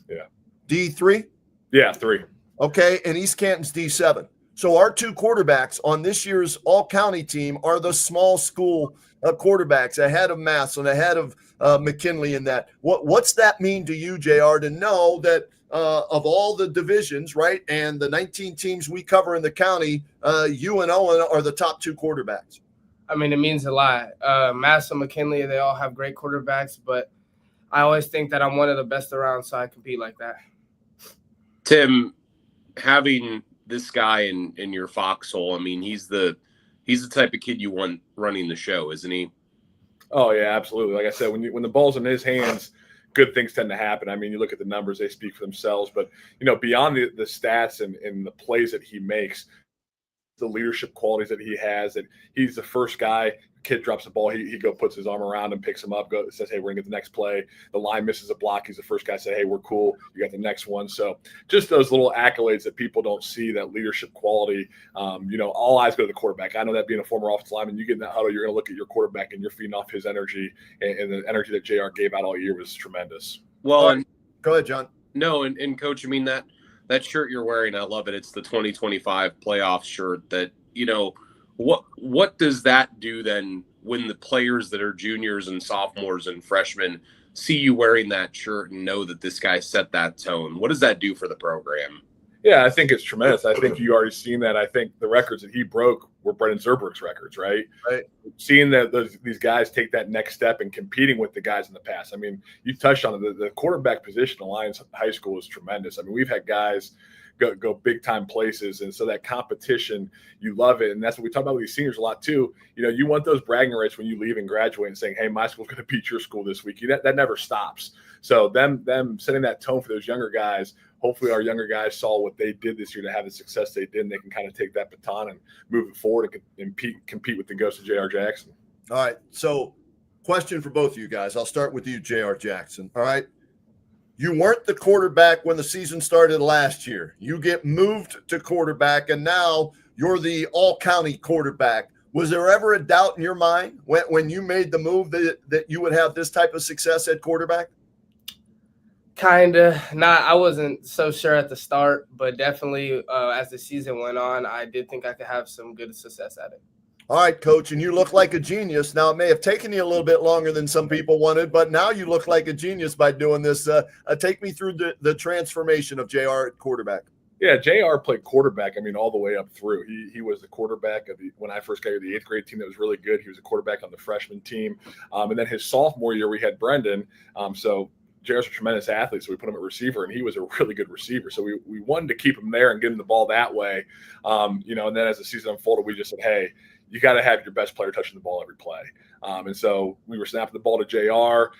Yeah. D3? Yeah, 3. Okay, and East Canton's D7. So our 2 quarterbacks on this year's all-county team are the small school quarterbacks ahead of Massillon, ahead of McKinley in that. What's that mean to you, JR, to know that of all the divisions, right, and the 19 teams we cover in the county, you and Owen are the top 2 quarterbacks? I mean, it means a lot. Massillon, McKinley, they all have great quarterbacks, but I always think that I'm one of the best around, so I compete like that. Tim, having this guy in your foxhole, I mean, he's the type of kid you want running the show, isn't he? Oh yeah, absolutely. Like I said, when the ball's in his hands, good things tend to happen. I mean, you look at the numbers; they speak for themselves. But you know, beyond the stats and the plays that he makes, the leadership qualities that he has, that he's the first guy. Kid drops the ball, he puts his arm around him, picks him up, says, "Hey, we're gonna get the next play." The line misses a block, he's the first guy to say, "Hey, we're cool. You got the next one." So just those little accolades that people don't see, that leadership quality. You know, all eyes go to the quarterback. I know that being a former offensive lineman, you get in that huddle, you're gonna look at your quarterback and you're feeding off his energy, and the energy that JR gave out all year was tremendous. Well, and go ahead, John. No, and Coach, I mean that shirt you're wearing, I love it. It's the 2025 playoff shirt. That, you know, what does that do then when the players that are juniors and sophomores and freshmen see you wearing that shirt and know that this guy set that tone? What does that do for the program? Yeah, I think it's tremendous. I think you already seen that. I think the records that he broke were Brendan Zerberg's records, right? Right. Seeing that these guys take that next step and competing with the guys in the past. I mean, you touched on it. The quarterback position at Alliance High School is tremendous. I mean, we've had guys go big time places, and so that competition, you love it. And that's what we talk about with these seniors a lot too. You know, you want those bragging rights when you leave and graduate and saying, "Hey, my school's going to beat your school this week." That never stops. So them setting that tone for those younger guys. Hopefully our younger guys saw what they did this year to have the success they did, and they can kind of take that baton and move it forward and compete with the ghost of J.R. Jackson. All right. So question for both of you guys. I'll start with you, J.R. Jackson. All right. You weren't the quarterback when the season started last year. You get moved to quarterback, and now you're the all-county quarterback. Was there ever a doubt in your mind when you made the move that you would have this type of success at quarterback? Kinda. Not. I wasn't so sure at the start, but definitely as the season went on, I did think I could have some good success at it. All right, Coach, and you look like a genius. Now, it may have taken you a little bit longer than some people wanted, but now you look like a genius by doing this. Take me through the transformation of JR at quarterback. Yeah, JR played quarterback, I mean, all the way up through. He was the quarterback of when I first got here, the 8th grade team that was really good. He was a quarterback on the freshman team. And then his sophomore year, we had Brendan. So JR's a tremendous athlete, so we put him at receiver, and he was a really good receiver. So we wanted to keep him there and get him the ball that way. You know, and then as the season unfolded, we just said, hey, you got to have your best player touching the ball every play. And so we were snapping the ball to JR.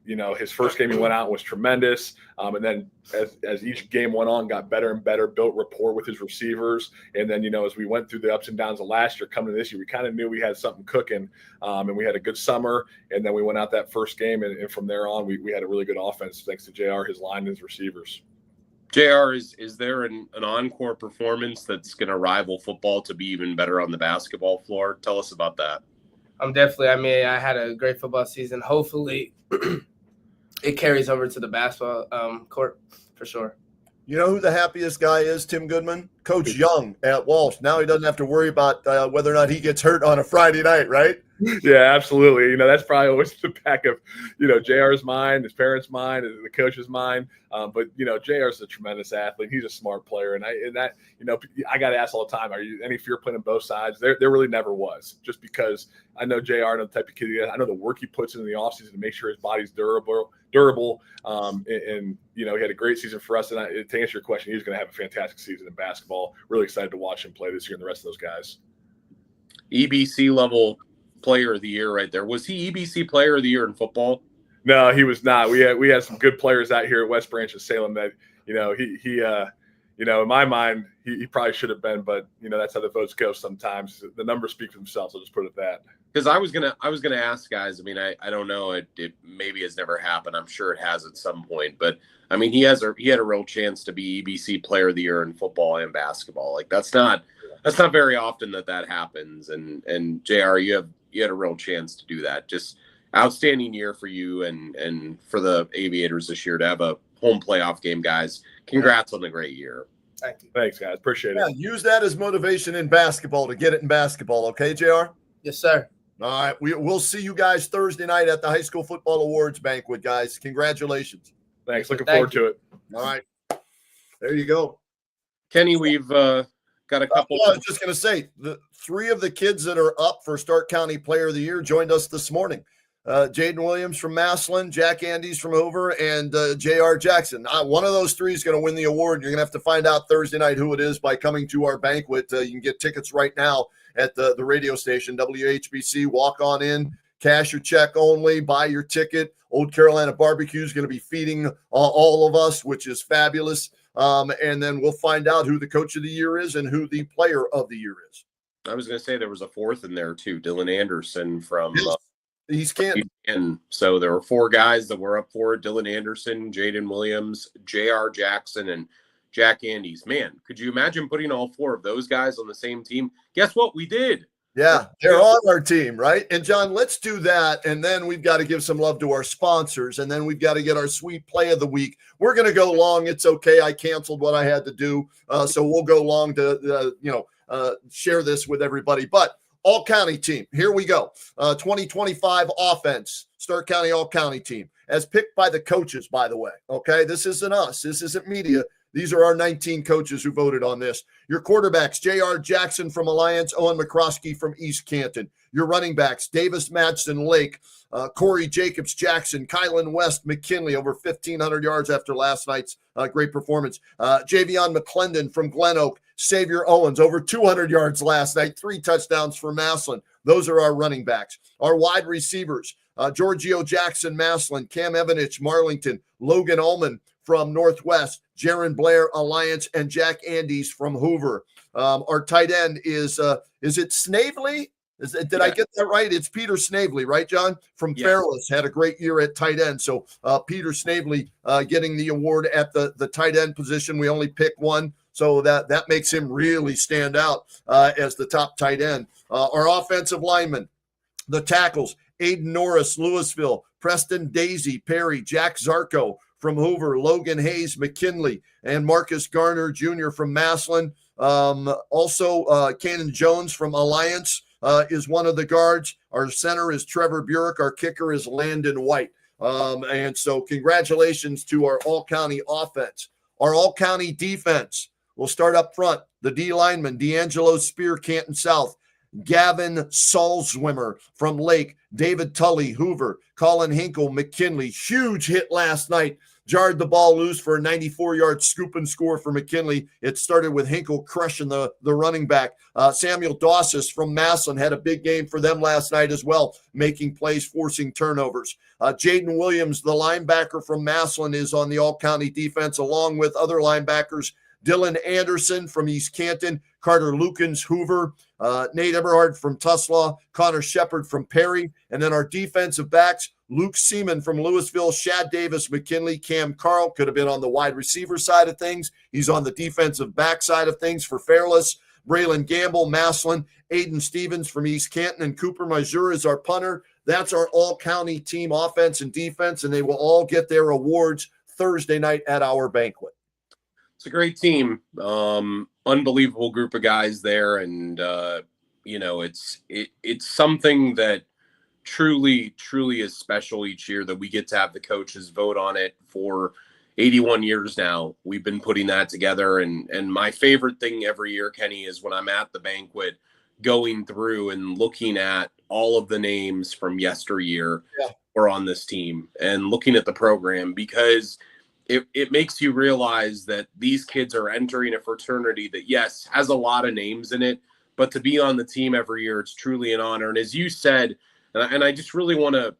You know, his first game he went out and was tremendous. And then as each game went on, got better and better, built rapport with his receivers. And then, you know, as we went through the ups and downs of last year, coming to this year, we kind of knew we had something cooking. And we had a good summer. And then we went out that first game. And from there on, we had a really good offense thanks to JR, his line, and his receivers. JR, is there an encore performance that's going to rival football to be even better on the basketball floor? Tell us about that. I'm definitely. I mean, I had a great football season. Hopefully, it carries over to the basketball court for sure. You know who the happiest guy is, Tim Goodman? Coach Young at Walsh. Now he doesn't have to worry about whether or not he gets hurt on a Friday night, right? Yeah, absolutely. You know, that's probably always in the back of, you know, JR's mind, his parents' mind, the coach's mind. But you know, JR's a tremendous athlete. He's a smart player, and that, you know, I got asked all the time, "Are you any fear playing on both sides?" There really never was. Just because I know JR, and the type of kid he is. I know the work he puts in the offseason to make sure his body's durable. And you know, he had a great season for us. And to answer your question, he's going to have a fantastic season in basketball. Really excited to watch him play this year and the rest of those guys. EBC level player of the year right there. Was he EBC player of the year in football? No, he was not. We had some good players out here at West Branch of Salem that, you know, he you know, in my mind, he probably should have been, but you know, that's how the votes go sometimes. The numbers speak for themselves. I'll just put it at that. Because I was gonna ask guys. I mean, I don't know. It maybe has never happened. I'm sure it has at some point. But I mean, he had a real chance to be EBC player of the year in football and basketball. Like that's not very often that happens. And JR, you had a real chance to do that. Just outstanding year for you and for the Aviators this year to have a home playoff game, guys. Congrats on the great year. Thank you. Thanks, guys. Appreciate it. Yeah, use that as motivation in basketball to get it in basketball. Okay, JR? Yes, sir. All right. We'll see you guys Thursday night at the High School Football Awards banquet, guys. Congratulations. Thanks. Looking forward to it. All right. There you go. Kenny, we've got a couple. I was just going to say, the three of the kids that are up for Stark County Player of the Year joined us this morning. Jaden Williams from Massillon, Jack Andes from Hoover, and J.R. Jackson. One of those three is going to win the award. You're going to have to find out Thursday night who it is by coming to our banquet. You can get tickets right now at the radio station, WHBC. Walk on in, cash your check only, buy your ticket. Old Carolina Barbecue is going to be feeding all of us, which is fabulous. And then we'll find out who the coach of the year is and who the player of the year is. I was going to say there was a fourth in there too, Dylan Anderson from East Canton. And so there were four guys that were up for it: Dylan Anderson, Jaden Williams, J.R. Jackson, and Jack Andes. Man, could you imagine putting all four of those guys on the same team? Guess what? We did. Yeah, they're on our team, right? And John, let's do that. And then we've got to give some love to our sponsors. And then we've got to get our sweet play of the week. We're going to go long. It's okay. I canceled what I had to do. So we'll go long to, share this with everybody. But all-county team, here we go. 2025 offense, Stark County all-county team, as picked by the coaches, by the way. Okay, this isn't us. This isn't media. These are our 19 coaches who voted on this. Your quarterbacks, J.R. Jackson from Alliance, Owen McCroskey from East Canton. Your running backs, Davis Madsen Lake, Corey Jacobs Jackson, Kylan West McKinley, over 1,500 yards after last night's great performance. Javion McClendon from Glen Oak, Xavier Owens, over 200 yards last night, 3 touchdowns for Massillon. Those are our running backs. Our wide receivers, Giorgio Jackson, Massillon, Cam Evanich, Marlington, Logan Ullman from Northwest, Jaron Blair, Alliance, and Jack Andes from Hoover. Our tight end is it Snavely? Did I get that right? It's Peter Snavely, right, John? From Fairless, had a great year at tight end. So Peter Snavely getting the award at the tight end position. We only pick one, so that makes him really stand out as the top tight end. Our offensive linemen, the tackles, Aiden Norris, Louisville, Preston Daisy, Perry, Jack Zarko from Hoover, Logan Hayes, McKinley, and Marcus Garner Jr. from Massillon. Also, Cannon Jones from Alliance is one of the guards. Our center is Trevor Burek. Our kicker is Landon White. And so congratulations to our all-county offense. Our all-county defense, we'll start up front. The D lineman, D'Angelo Spear, Canton South. Gavin Salzwimmer from Lake, David Tully, Hoover, Colin Hinkle, McKinley. Huge hit last night. Jarred the ball loose for a 94-yard scoop and score for McKinley. It started with Hinkle crushing the running back. Samuel Dawsis from Massillon had a big game for them last night as well, making plays, forcing turnovers. Jaden Williams, the linebacker from Massillon, is on the all-county defense, along with other linebackers. Dylan Anderson from East Canton, Carter Lukens, Hoover, Nate Eberhard from Tuslaw, Connor Shepard from Perry, and then our defensive backs, Luke Seaman from Louisville, Shad Davis, McKinley, Cam Carl, could have been on the wide receiver side of things. He's on the defensive back side of things for Fairless. Braylon Gamble, Maslin, Aiden Stevens from East Canton, and Cooper Mazur is our punter. That's our all-county team, offense and defense, and they will all get their awards Thursday night at our banquet. It's a great team. Unbelievable group of guys there. And, it's something that truly is special each year that we get to have the coaches vote on it. For 81 years now we've been putting that together. And my favorite thing every year, Kenny, is when I'm at the banquet going through and looking at all of the names from yesteryear were on this team and looking at the program, because it makes you realize that these kids are entering a fraternity that, yes, has a lot of names in it, but to be on the team every year, it's truly an honor. And as you said, and I just really want to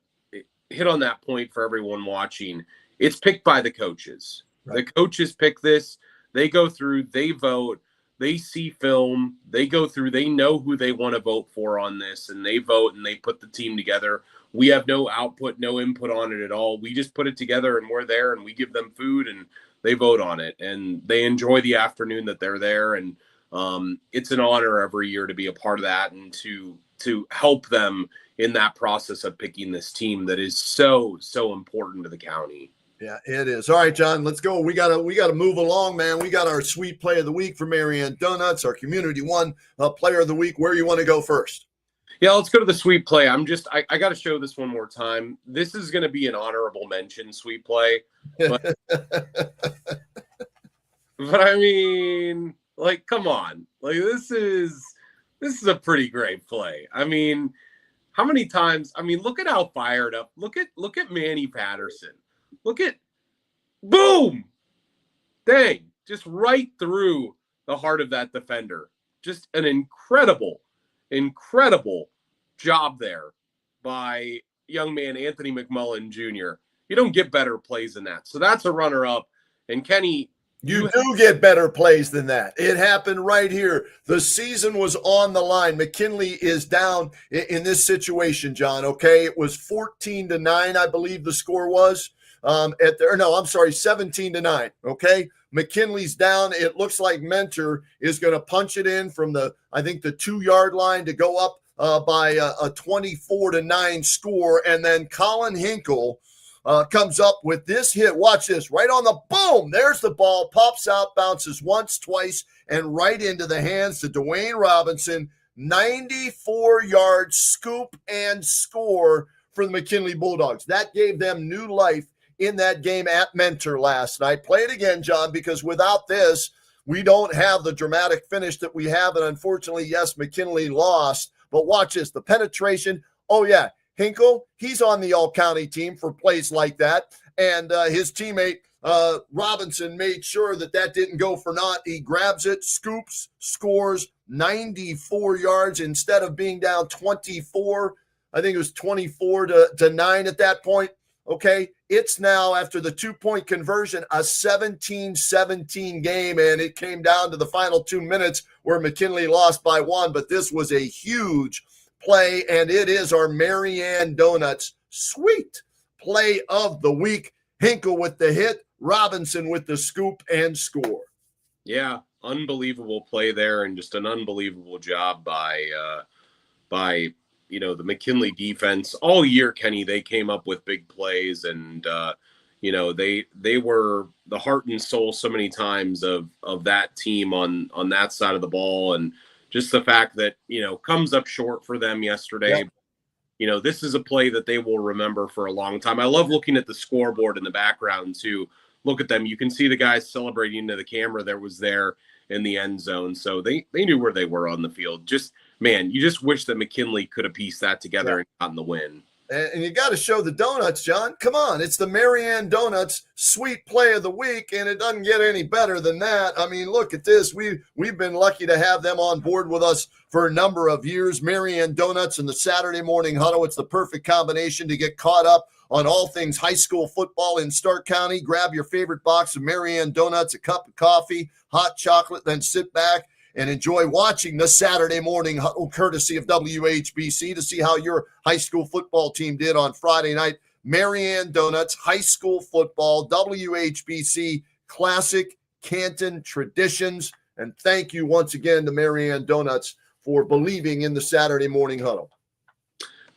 hit on that point for everyone watching, it's picked by the coaches. Right. The coaches pick this. They go through, they vote, they see film, they go through, they know who they want to vote for on this, and they vote and they put the team together. We have no output, no input on it at all. We just put it together and we're there and we give them food and they vote on it and they enjoy the afternoon that they're there. And it's an honor every year to be a part of that and to help them in that process of picking this team that is so important to the county. Yeah, it is. All right, John, let's go. We gotta move along, man. We got our sweet play of the week for Marianne Donuts, our Community One player of the week. Where you want to go first? Yeah, let's go to the sweet play. I got to show this one more time. This is going to be an honorable mention sweet play. But, but I mean, like, come on. Like, this is a pretty great play. I mean, how many times? I mean, look at how fired up. Look at Manny Patterson. Look at, boom, dang, just right through the heart of that defender. Just an incredible job there by young man Anthony McMullen Jr. You don't get better plays than that. So that's a runner-up. And Kenny, you do get better plays than that. It happened right here. The season was on the line. McKinley is down in this situation, John, okay? It was 14-9, I believe the score was. 17-9, okay? McKinley's down. It looks like Mentor is going to punch it in from the 2-yard line to go up by a 24-9 score. And then Colin Hinkle comes up with this hit. Watch this, right on the boom. There's the ball, pops out, bounces once, twice, and right into the hands to Dwayne Robinson. 94-yard scoop and score for the McKinley Bulldogs. That gave them new life in that game at Mentor last night. Play it again, John, because without this, we don't have the dramatic finish that we have. And unfortunately, yes, McKinley lost. But watch this, the penetration. Oh, yeah, Hinkle, he's on the all-county team for plays like that. And his teammate Robinson made sure that didn't go for naught. He grabs it, scoops, scores 94 yards instead of being down 24. I think it was 24-9 at that point. Okay, it's now, after the 2-point conversion, a 17-17 game, and it came down to the final 2 minutes where McKinley lost by 1, but this was a huge play, and it is our Marianne Donuts sweet play of the week. Hinkle with the hit, Robinson with the scoop and score. Yeah, unbelievable play there, and just an unbelievable job by the McKinley defense all year, Kenny. They came up with big plays, and they were the heart and soul so many times of that team on that side of the ball. And just the fact that comes up short for them yesterday. Yep. This is a play that they will remember for a long time. I love looking at the scoreboard in the background too. Look at them. You can see the guys celebrating into the camera that was there in the end zone. So they knew where they were on the field. Just, man, you just wish that McKinley could have pieced that together and gotten the win. And you got to show the donuts, John. Come on. It's the Marianne Donuts sweet play of the week, and it doesn't get any better than that. I mean, look at this. We've been lucky to have them on board with us for a number of years. Marianne Donuts and the Saturday morning huddle. It's the perfect combination to get caught up on all things high school football in Stark County. Grab your favorite box of Marianne Donuts, a cup of coffee, hot chocolate, then sit back and enjoy watching the Saturday morning huddle, courtesy of WHBC, to see how your high school football team did on Friday night. Marianne Donuts, high school football, WHBC, classic Canton traditions. And thank you once again to Marianne Donuts for believing in the Saturday morning huddle.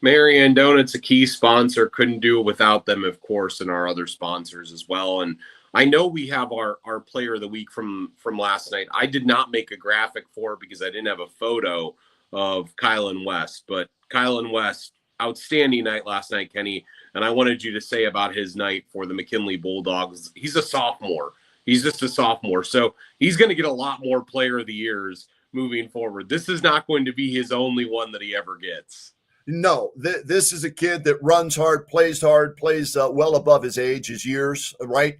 Marianne Donuts, a key sponsor, couldn't do it without them, of course, and our other sponsors as well. And I know we have our player of the week from last night. I did not make a graphic for it because I didn't have a photo of Kylan West, but Kylan West, outstanding night last night, Kenny. And I wanted you to say about his night for the McKinley Bulldogs. He's a sophomore. He's just a sophomore. So he's going to get a lot more player of the years moving forward. This is not going to be his only one that he ever gets. No, this is a kid that runs hard, plays well above his age, his years, right?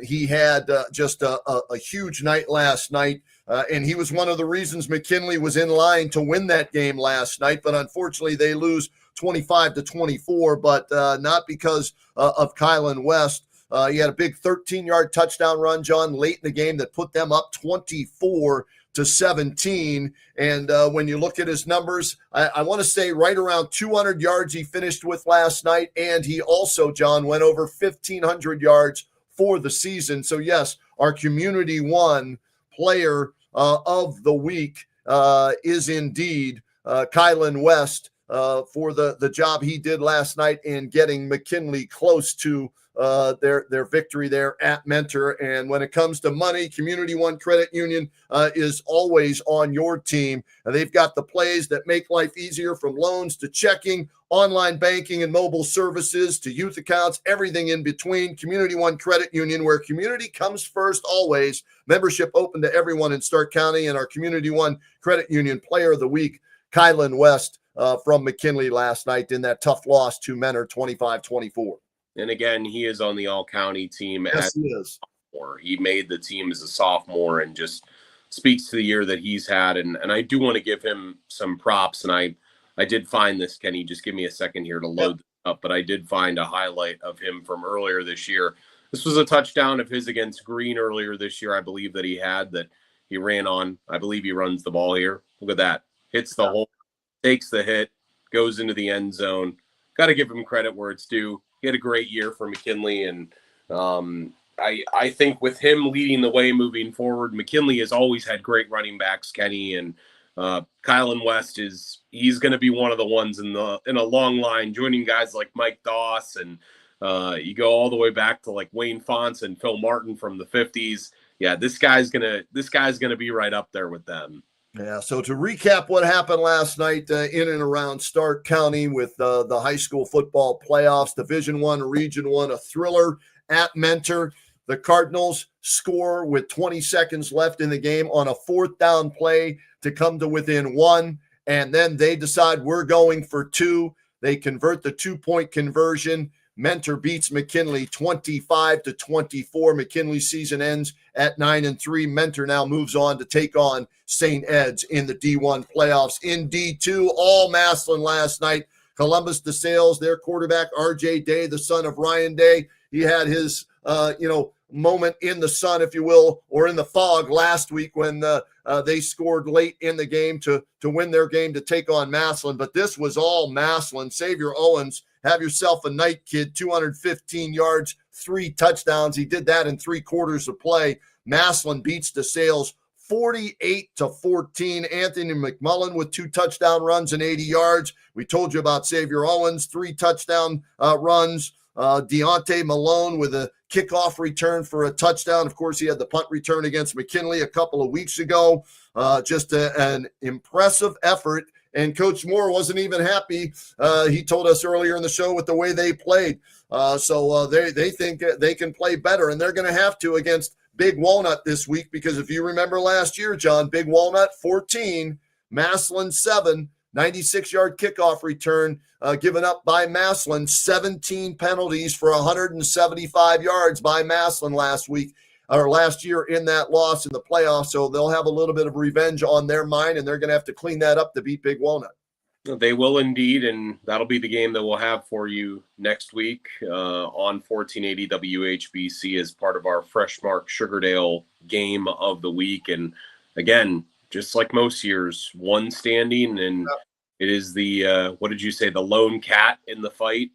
He had just a huge night last night, and he was one of the reasons McKinley was in line to win that game last night. But unfortunately, they lose 25-24, but not because of Kylan West. He had a big 13-yard touchdown run, John, late in the game that put them up 24-17. And when you look at his numbers, I want to say right around 200 yards he finished with last night. And he also, John, went over 1,500 yards for the season. So, yes, our Community One player of the week is indeed Kylan West for the job he did last night in getting McKinley close to their victory there at Mentor. And when it comes to money, Community One Credit Union is always on your team. They've got the plays that make life easier, from loans to checking, online banking and mobile services to youth accounts, everything in between. Community One Credit Union, where community comes first always. Membership open to everyone in Stark County. And our Community One Credit Union player of the week, Kylan West from McKinley last night in that tough loss to Mentor 25-24. And again, he is on the all-county team. Yes, he is. He made the team as a sophomore and just speaks to the year that he's had. And I do want to give him some props. And I did find this, Kenny. Just give me a second here to load this up. But I did find a highlight of him from earlier this year. This was a touchdown of his against Green earlier this year, I believe, that he had, that he ran on. I believe he runs the ball here. Look at that. Hits the hole, takes the hit, goes into the end zone. Got to give him credit where it's due. He had a great year for McKinley, and I think with him leading the way moving forward, McKinley has always had great running backs, Kenny, and Kylan West he's going to be one of the ones in a long line, joining guys like Mike Doss, and you go all the way back to like Wayne Fonts and Phil Martin from the 50s. Yeah, this guy's gonna be right up there with them. Yeah, so to recap what happened last night in and around Stark County with the high school football playoffs, Division I, Region I, a thriller at Mentor. The Cardinals score with 20 seconds left in the game on a fourth down play to come to within one, and then they decide we're going for two. They convert the two-point conversion. Mentor beats McKinley 25-24. McKinley's season ends at 9-3. Mentor now moves on to take on St. Ed's in the D1 playoffs. In D2, all Massillon last night. Columbus DeSales, their quarterback, RJ Day, the son of Ryan Day. He had his, moment in the sun, if you will, or in the fog last week when they scored late in the game to win their game to take on Massillon. But this was all Massillon. Xavier Owens, have yourself a night, kid. 215 yards, 3 touchdowns. He did that in 3 quarters of play. Massillon beats DeSales 48-14. Anthony McMullen with 2 touchdown runs and 80 yards. We told you about Xavier Owens, 3 touchdown runs. Deontay Malone with a kickoff return for a touchdown. Of course, he had the punt return against McKinley a couple of weeks ago. Just an impressive effort. And Coach Moore wasn't even happy. He told us earlier in the show with the way they played. So they think they can play better, and they're going to have to against Big Walnut this week, because if you remember last year, John, Big Walnut 14, Massillon 7, 96-yard kickoff return given up by Massillon, 17 penalties for 175 yards by Massillon last year in that loss in the playoffs. So they'll have a little bit of revenge on their mind, and they're going to have to clean that up to beat Big Walnut. They will indeed, and that'll be the game that we'll have for you next week on 1480 WHBC as part of our Freshmark Sugardale game of the week. And again, just like most years, one standing, and it is the what did you say, the lone cat in the fight.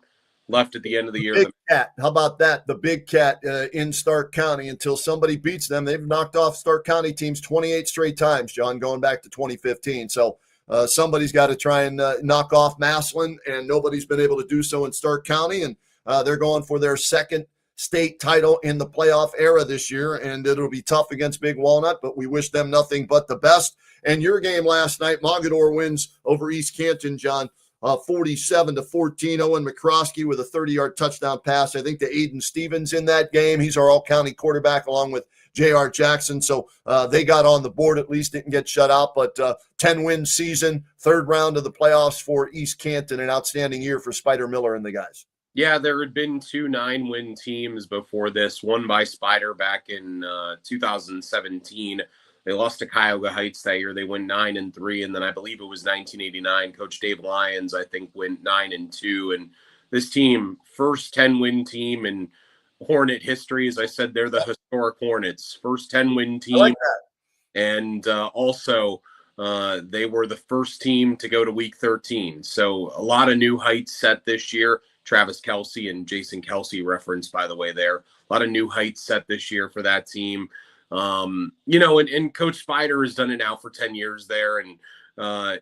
left at the end of the year. Big Cat. How about that? The Big Cat in Stark County. Until somebody beats them, they've knocked off Stark County teams 28 straight times, John, going back to 2015. So somebody's got to try and knock off Massillon, and nobody's been able to do so in Stark County. And they're going for their second state title in the playoff era this year, and it'll be tough against Big Walnut, but we wish them nothing but the best. And your game last night, Mogador wins over East Canton, John. 47-14. Owen McCroskey with a 30-yard touchdown pass, I think, to Aiden Stevens in that game. He's our all-county quarterback along with J.R. Jackson. So they got on the board, at least didn't get shut out. But 10-win season, third round of the playoffs for East Canton, an outstanding year for Spider Miller and the guys. Yeah, there had been 2 9-win teams before this, one by Spider back in 2017. They lost to Cuyahoga Heights that year. They went 9-3, and then I believe it was 1989. Coach Dave Lyons, I think, went 9-2. And this team, first 10-win team in Hornet history. As I said, they're the historic Hornets, first 10-win team. I like that. And also, they were the first team to go to Week 13. So a lot of new heights set this year. Travis Kelsey and Jason Kelsey referenced, by the way, there. A lot of new heights set this year for that team. And Coach Spider has done it now for 10 years there, and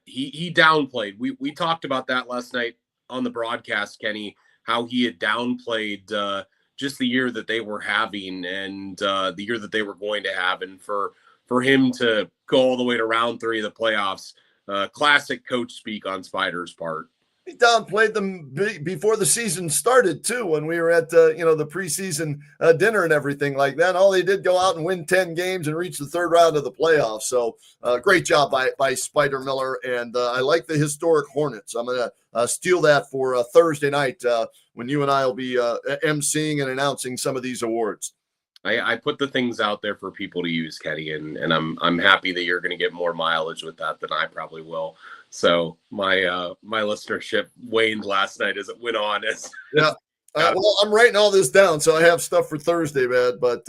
he downplayed. We talked about that last night on the broadcast, Kenny, how he had downplayed just the year that they were having and the year that they were going to have, and for him to go all the way to round 3 of the playoffs, classic coach speak on Spider's part. He downplayed them before the season started, too, when we were at, the preseason dinner and everything like that. All they did go out and win 10 games and reach the third round of the playoffs. So great job by Spider Miller. And I like the historic Hornets. I'm going to steal that for Thursday night when you and I will be emceeing and announcing some of these awards. I put the things out there for people to use, Kenny, and I'm happy that you're going to get more mileage with that than I probably will. So my listenership waned last night as it went on. Well, I'm writing all this down, so I have stuff for Thursday, man. But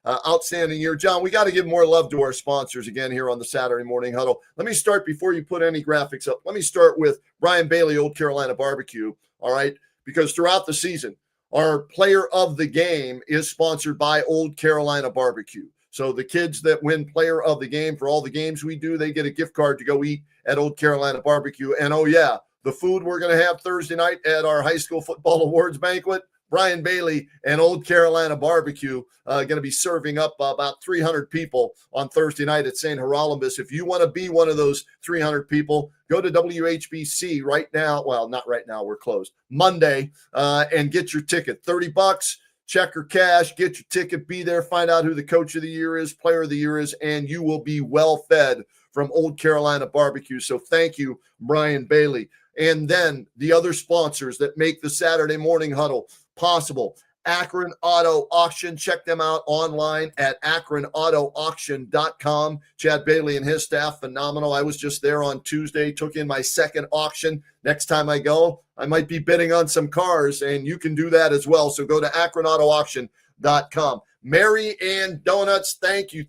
outstanding year, John. We got to give more love to our sponsors again here on the Saturday Morning Huddle. Let me start before you put any graphics up. Let me start with Brian Bailey, Old Carolina Barbecue. All right, because throughout the season, our player of the game is sponsored by Old Carolina Barbecue. So the kids that win player of the game for all the games we do, they get a gift card to go eat at Old Carolina Barbecue. And oh yeah, the food we're going to have Thursday night at our high school football awards banquet, Brian Bailey and Old Carolina Barbecue going to be serving up about 300 people on Thursday night at St. Hieronymus. If you want to be one of those 300 people, go to WHBC right now. Well, not right now. We're closed. Monday and get your ticket. $30. Check or cash, get your ticket, be there, find out who the coach of the year is, player of the year is, and you will be well fed from Old Carolina Barbecue. So thank you, Brian Bailey. And then the other sponsors that make the Saturday Morning Huddle possible. Akron Auto Auction. Check them out online at akronautoauction.com. Chad Bailey and his staff, phenomenal. I was just there on Tuesday, took in my second auction. Next time I go, I might be bidding on some cars, and you can do that as well. So go to akronautoauction.com. Mary Ann Donuts, thank you.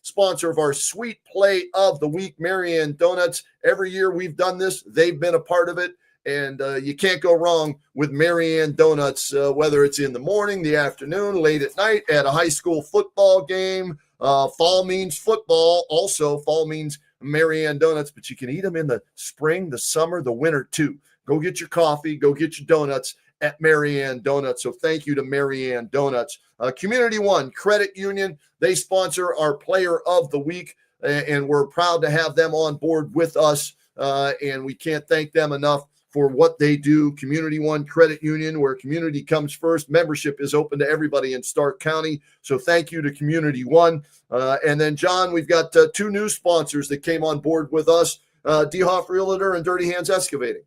Sponsor of our Sweet Play of the Week, Mary Ann Donuts. Every year we've done this. They've been a part of it. And you can't go wrong with Mary Ann Donuts, whether it's in the morning, the afternoon, late at night, at a high school football game. Fall means football. Also, fall means Mary Ann Donuts, but you can eat them in the spring, the summer, the winter too. Go get your coffee. Go get your donuts at Mary Ann Donuts. So thank you to Mary Ann Donuts. Community One Credit Union, they sponsor our Player of the Week, and we're proud to have them on board with us, and we can't thank them enough for what they do. Community One Credit Union, where community comes first. Membership is open to everybody in Stark County. So thank you to Community One. And then, John, we've got 2 new sponsors that came on board with us, DeHoff Realtor and Dirty Hands Excavating.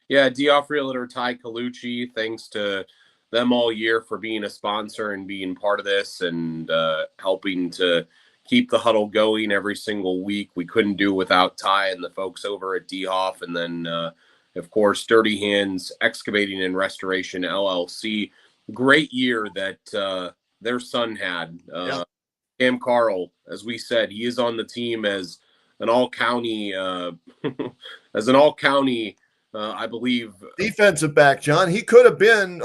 Yeah, DeHoff Realtor, Ty Colucci, thanks to them all year for being a sponsor and being part of this and helping to keep the huddle going every single week. We couldn't do without Ty and the folks over at DeHoff. And then, of course, Dirty Hands Excavating and Restoration, LLC. Great year that their son had. Cam Carl, as we said, he is on the team as an all-county I believe defensive back, John. He could have been,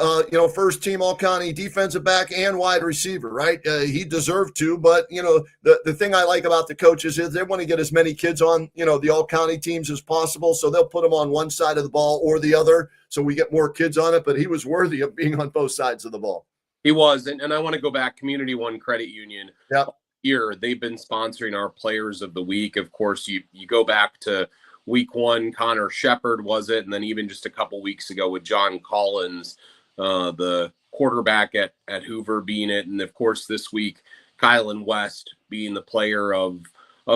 first team All-County defensive back and wide receiver, right? He deserved to, but, the thing I like about the coaches is they want to get as many kids on, the All-County teams as possible. So they'll put them on one side of the ball or the other so we get more kids on it. But he was worthy of being on both sides of the ball. He was. And I want to go back, Community One Credit Union. Yep. Here, they've been sponsoring our Players of the Week. Of course, you go back to week one, Connor Shepard was it, and then even just a couple weeks ago with John Collins, the quarterback at Hoover being it, and of course this week, Kylan West being the player of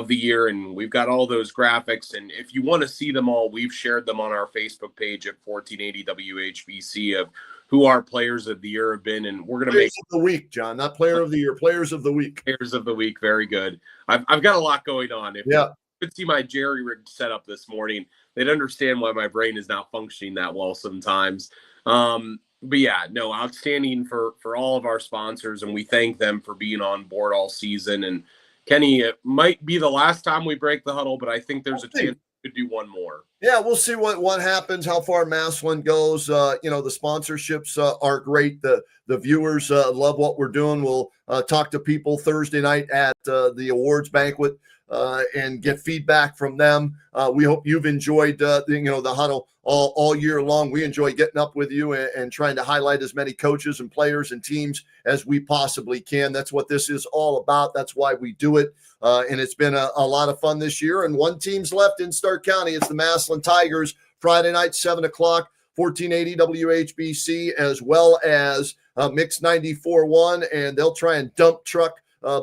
the year. And we've got all those graphics, and if you want to see them all, we've shared them on our Facebook page at 1480 WHBC of who our players of the year have been, and we're going to make the week, John, not player of the year, players of the week. Players of the week, very good. I've got a lot going on. If you could see my jerry-rigged setup this morning, they'd understand why my brain is not functioning that well sometimes. But yeah, no, outstanding for all of our sponsors, and we thank them for being on board all season. And Kenny, it might be the last time we break the huddle, but I think there's a chance we could do one more. Yeah, we'll see what happens, how far Massillon goes. The sponsorships are great. The viewers love what we're doing. We'll talk to people Thursday night at the awards banquet and get feedback from them. We hope you've enjoyed the huddle all year long. We enjoy getting up with you and trying to highlight as many coaches and players and teams as we possibly can. That's what this is all about. That's why we do it. And it's been a lot of fun this year. And one team's left in Stark County. It's the Massillon Tigers, Friday night, 7 o'clock, 1480 WHBC, as well as Mix 94.1. And they'll try and dump truck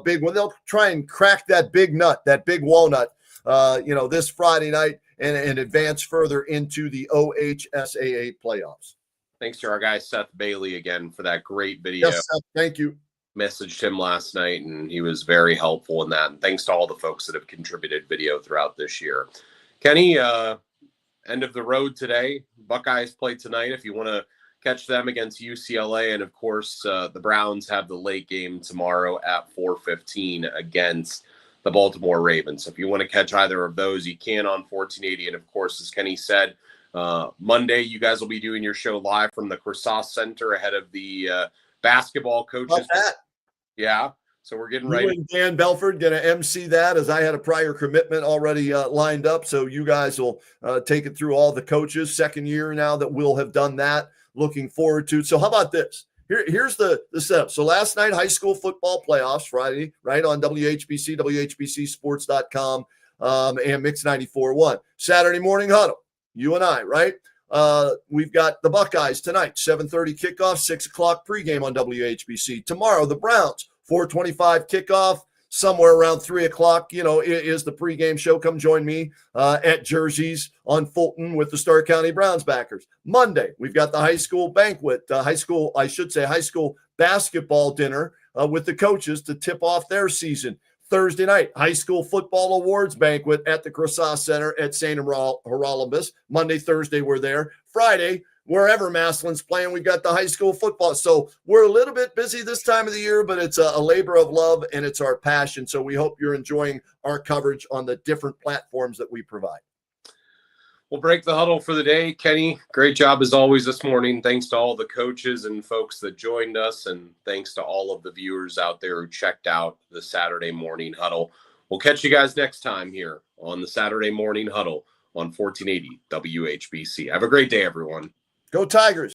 big one. They'll try and crack that big nut, that big walnut, this Friday night and advance further into the OHSAA playoffs. Thanks to our guy Seth Bailey again for that great video. Yes, Seth, thank you. Messaged him last night, and he was very helpful in that. And thanks to all the folks that have contributed video throughout this year. Kenny, end of the road today. Buckeyes play tonight if you want to catch them against UCLA. And, of course, the Browns have the late game tomorrow at 4:15 against the Baltimore Ravens. So if you want to catch either of those, you can on 1480. And, of course, as Kenny said, Monday you guys will be doing your show live from the Croissant Center ahead of the basketball coaches. Yeah. So we're getting ready. You and Dan Belford going to MC that, as I had a prior commitment already lined up. So you guys will take it through all the coaches. Second year now that we'll have done that. Looking forward to it. So how about this? Here's the setup. So last night, high school football playoffs, Friday, right, on WHBC, WHBCsports.com, and Mix 94.1. Saturday morning huddle, you and I, right? We've got the Buckeyes tonight, 7:30 kickoff, 6 o'clock pregame on WHBC. Tomorrow, the Browns, 4:25 kickoff. Somewhere around 3 o'clock, is the pregame show. Come join me at Jersey's on Fulton with the Stark County Browns backers. Monday, we've got the high school banquet, high school basketball dinner with the coaches to tip off their season. Thursday night, high school football awards banquet at the Croissant Center at St. Hieronymus. Monday, Thursday, we're there. Friday, wherever Massillon's playing, we've got the high school football. So we're a little bit busy this time of the year, but it's a labor of love and it's our passion. So we hope you're enjoying our coverage on the different platforms that we provide. We'll break the huddle for the day. Kenny, great job as always this morning. Thanks to all the coaches and folks that joined us, and thanks to all of the viewers out there who checked out the Saturday morning huddle. We'll catch you guys next time here on the Saturday morning huddle on 1480 WHBC. Have a great day, everyone. Go Tigers.